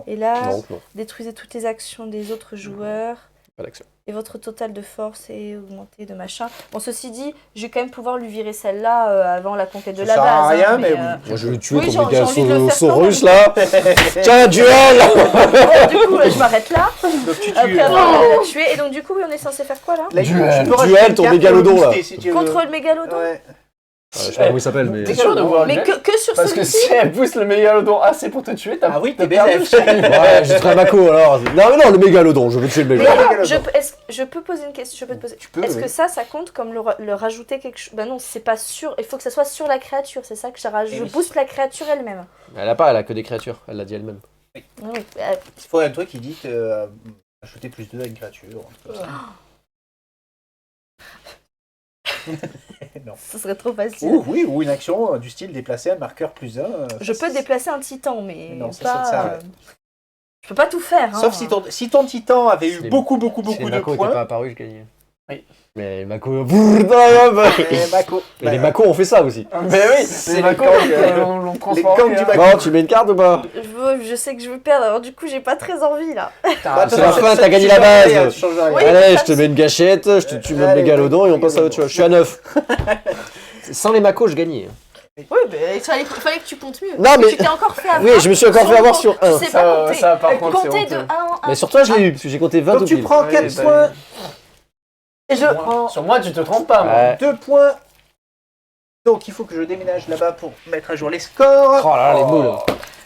Speaker 2: Et là,
Speaker 3: Non, non,
Speaker 2: détruisez toutes les actions des autres joueurs.
Speaker 3: pas d'action.
Speaker 2: Et votre total de force est augmenté de machin. Bon, ceci dit, je vais quand même pouvoir lui virer celle-là avant la conquête de
Speaker 1: Ça
Speaker 2: la
Speaker 1: sert à
Speaker 2: base.
Speaker 1: rien,
Speaker 2: hein,
Speaker 1: mais oui.
Speaker 3: Moi, je vais le tuer
Speaker 2: Oui,
Speaker 3: ton
Speaker 2: j'ai
Speaker 3: méga
Speaker 2: envie de le faire quand
Speaker 3: saurus
Speaker 2: même.
Speaker 3: là. Tiens, duel.
Speaker 2: Bon, du coup, je m'arrête là.
Speaker 1: Donc tu tues.
Speaker 2: Après avoir la tué. Et donc, du coup, oui, on est censé faire quoi là?
Speaker 1: Là,
Speaker 3: Duel,
Speaker 1: tu peux rajouter
Speaker 3: duel,
Speaker 1: une
Speaker 3: ton
Speaker 1: carte
Speaker 3: mégalodon,
Speaker 1: pour le
Speaker 3: là.
Speaker 1: booster, si tu veux.
Speaker 2: Contre le mégalodon?
Speaker 1: Ouais.
Speaker 3: Je sais pas comment il s'appelle, mais.
Speaker 4: T'es sûr de vouloir le
Speaker 2: Mais
Speaker 4: duel
Speaker 2: que sur
Speaker 4: Parce que
Speaker 2: celui-ci?
Speaker 4: si elle pousse le mégalodon assez pour te tuer, t'as
Speaker 1: Ah oui,
Speaker 4: t'as
Speaker 1: t'es
Speaker 4: perdu.
Speaker 1: BZF.
Speaker 3: Ouais, je serai Mako alors. Non, mais non, le mégalodon, je veux tuer le
Speaker 2: Mais
Speaker 3: mégalodon.
Speaker 2: alors,
Speaker 1: mégalodon.
Speaker 2: je peux poser une question, je peux te poser.
Speaker 1: Tu peux,
Speaker 2: Est-ce
Speaker 1: oui.
Speaker 2: que ça compte comme le rajouter quelque chose? Bah non, c'est pas sûr. Il faut que ça soit sur la créature, c'est ça que je rajoute.
Speaker 1: Eh
Speaker 2: Je
Speaker 1: oui.
Speaker 2: booste la créature elle-même.
Speaker 3: Elle a pas, elle a que des créatures, elle l'a dit elle-même.
Speaker 2: Ah oui,
Speaker 1: Il faut un truc qui dit ajouter plus 2 à une créature. un truc comme ça. Non.
Speaker 2: ça serait trop facile.
Speaker 1: Oui, ou une action du style déplacer un marqueur plus 1.
Speaker 2: Je peux déplacer un titan, mais
Speaker 1: Non, ça,
Speaker 2: pas.
Speaker 1: ça s'arrête.
Speaker 2: Je peux pas tout faire.
Speaker 1: Sauf
Speaker 2: hein.
Speaker 1: si ton titan avait eu
Speaker 3: Si les-
Speaker 1: beaucoup
Speaker 3: Si
Speaker 1: de
Speaker 3: Mako était
Speaker 1: points.
Speaker 3: pas apparu, je gagnais.
Speaker 4: Oui.
Speaker 3: Mais Mako.
Speaker 1: Et Mako.
Speaker 3: Et les Mako ont fait ça aussi.
Speaker 4: Mais oui,
Speaker 1: C'est
Speaker 4: les
Speaker 1: les
Speaker 4: Mako,
Speaker 1: gangs,
Speaker 4: l'ont
Speaker 1: les
Speaker 4: transformé.
Speaker 1: gangs du
Speaker 4: hein.
Speaker 1: Mako.
Speaker 3: Bon, tu mets une carte ou pas?
Speaker 2: Je sais que je veux perdre, alors du coup, j'ai pas très envie là.
Speaker 4: Putain,
Speaker 3: c'est la
Speaker 1: ça-
Speaker 3: fin,
Speaker 1: ça-
Speaker 3: t'as gagné
Speaker 1: tu
Speaker 3: la
Speaker 1: changes rien,
Speaker 3: base.
Speaker 1: tu changes rien.
Speaker 2: Oui.
Speaker 3: Allez, je te mets une gâchette, je te tue le
Speaker 1: Allez,
Speaker 3: mégalodon et on
Speaker 1: oui,
Speaker 3: passe à
Speaker 1: oui,
Speaker 3: autre chose. Je suis à 9. Sans les Mako, je gagnais.
Speaker 2: Oui, mais il fallait que tu comptes mieux.
Speaker 3: Non, mais-
Speaker 2: Tu t'es encore fait avoir.
Speaker 3: Oui, je me suis encore fait avoir sur 1.
Speaker 2: Tu sais pas compter.
Speaker 4: ça, par contre, c'est
Speaker 2: Compter de
Speaker 4: honteux.
Speaker 2: 1 en 1.
Speaker 3: Mais sur toi, je l'ai eu, parce que j'ai compté 20
Speaker 1: Donc tu
Speaker 3: oubliés.
Speaker 1: prends
Speaker 4: Ouais,
Speaker 1: 4
Speaker 4: bah,
Speaker 1: points. Et je prends
Speaker 4: Sur moi, tu te trompes pas, moi.
Speaker 3: Ouais.
Speaker 1: 2 points. Donc il faut que je déménage là-bas pour mettre à jour les scores.
Speaker 3: Oh là là, les boules.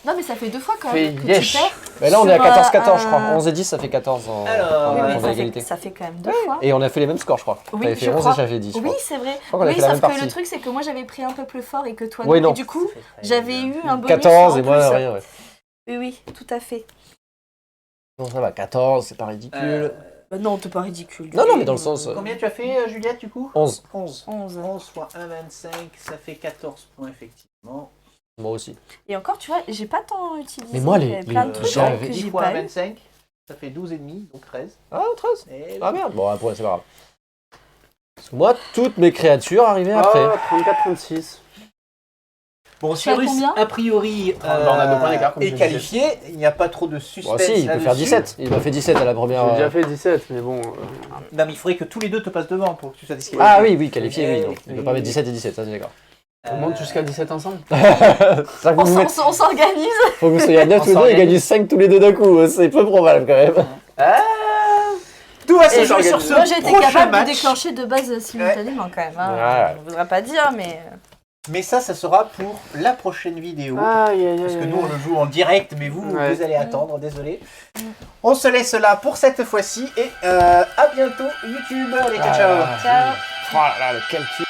Speaker 2: Non, mais ça fait 2 fois quand
Speaker 4: Fais
Speaker 2: même que
Speaker 4: yesh.
Speaker 2: tu perds.
Speaker 3: Mais là, on est à
Speaker 2: Sur,
Speaker 3: 14-14, je crois.
Speaker 2: un-
Speaker 3: 11 et 10, ça fait 14 en
Speaker 1: Alors,
Speaker 2: Oui,
Speaker 3: en
Speaker 2: mais
Speaker 3: point d'égalité.
Speaker 2: ça fait quand même 2 fois.
Speaker 3: Et on a fait les mêmes scores, je crois.
Speaker 2: Oui,
Speaker 3: T'avais fait
Speaker 2: je
Speaker 3: 11
Speaker 2: crois.
Speaker 3: et j'avais 10. je
Speaker 2: Oui,
Speaker 3: crois.
Speaker 2: c'est vrai.
Speaker 3: crois qu'on a
Speaker 2: Oui,
Speaker 3: fait la
Speaker 2: sauf
Speaker 3: même
Speaker 2: que
Speaker 3: partie.
Speaker 2: le truc, c'est que moi j'avais pris un peu plus fort et que toi
Speaker 3: Oui,
Speaker 2: non.
Speaker 3: non.
Speaker 2: Et du coup, j'avais eu un bonus.
Speaker 3: 14
Speaker 2: en
Speaker 3: et moi,
Speaker 2: plus.
Speaker 3: rien, ouais.
Speaker 2: Oui, oui, tout à fait.
Speaker 3: Non, ça va, 14, c'est pas ridicule.
Speaker 2: Non, t'es pas ridicule.
Speaker 3: Non, non, mais dans le sens.
Speaker 1: Combien tu as fait, Juliette, du coup
Speaker 3: 11.
Speaker 1: 11.
Speaker 2: 11.
Speaker 1: 11 fois 1,25, ça fait 14 points, effectivement.
Speaker 3: Moi aussi.
Speaker 2: Et encore, tu vois, j'ai pas tant utilisé.
Speaker 3: Mais moi,
Speaker 2: il y avait plein de trucs
Speaker 3: j'avais
Speaker 2: que
Speaker 1: 10
Speaker 2: j'ai
Speaker 1: fois
Speaker 2: pas eu.
Speaker 1: 1,25, ça fait 12,5, donc 13.
Speaker 3: Ah, 13.
Speaker 1: Et
Speaker 3: Ah merde. Bon, un point, c'est pas grave. Parce que moi, toutes mes créatures arrivaient après.
Speaker 4: Ah, 34-36.
Speaker 1: Bon,
Speaker 2: Tu as
Speaker 1: Cyrus,
Speaker 2: combien
Speaker 1: a priori,
Speaker 4: Bah, on a 2 points d'écart, comme
Speaker 1: est
Speaker 4: je
Speaker 1: qualifié. Il n'y a pas trop de suspense
Speaker 3: Bon, si, il peut faire
Speaker 1: là-dessus.
Speaker 3: 17. Il m'a fait 17 à la
Speaker 4: J'ai
Speaker 3: première.
Speaker 4: déjà fait 17, mais bon.
Speaker 1: Non, mais il faudrait que tous les deux te passent devant pour que tu sois disqualifié.
Speaker 3: Ah oui, oui, qualifié, oui. Non. Il peut pas mettre 17 et 17, ça, c'est d'accord.
Speaker 4: On monte jusqu'à 17 ensemble.
Speaker 3: Ça,
Speaker 2: On
Speaker 3: vous mettez-
Speaker 2: on s'organise.
Speaker 3: faut que vous soyez à 9
Speaker 4: On
Speaker 3: tous les deux et
Speaker 4: s'organise.
Speaker 3: gagner 5 tous les deux d'un coup. C'est peu probable quand même.
Speaker 1: Tout va se
Speaker 2: Et
Speaker 1: jouer sur ce
Speaker 2: moi j'ai été
Speaker 1: prochain
Speaker 2: capable de
Speaker 1: match.
Speaker 2: déclencher 2 bases simultanément quand même. Hein.
Speaker 3: Ouais.
Speaker 2: Je ne voudrais pas dire, mais.
Speaker 1: Mais ça sera pour la prochaine vidéo.
Speaker 4: Aïe, aïe,
Speaker 1: Parce que
Speaker 4: aïe,
Speaker 1: nous, on le joue en direct, mais vous,
Speaker 4: Ouais.
Speaker 1: vous allez attendre, désolé. On se laisse là pour cette fois-ci et à bientôt YouTube. Allez, ciao, ciao.
Speaker 2: Ciao.
Speaker 3: Oh là là, le calcul.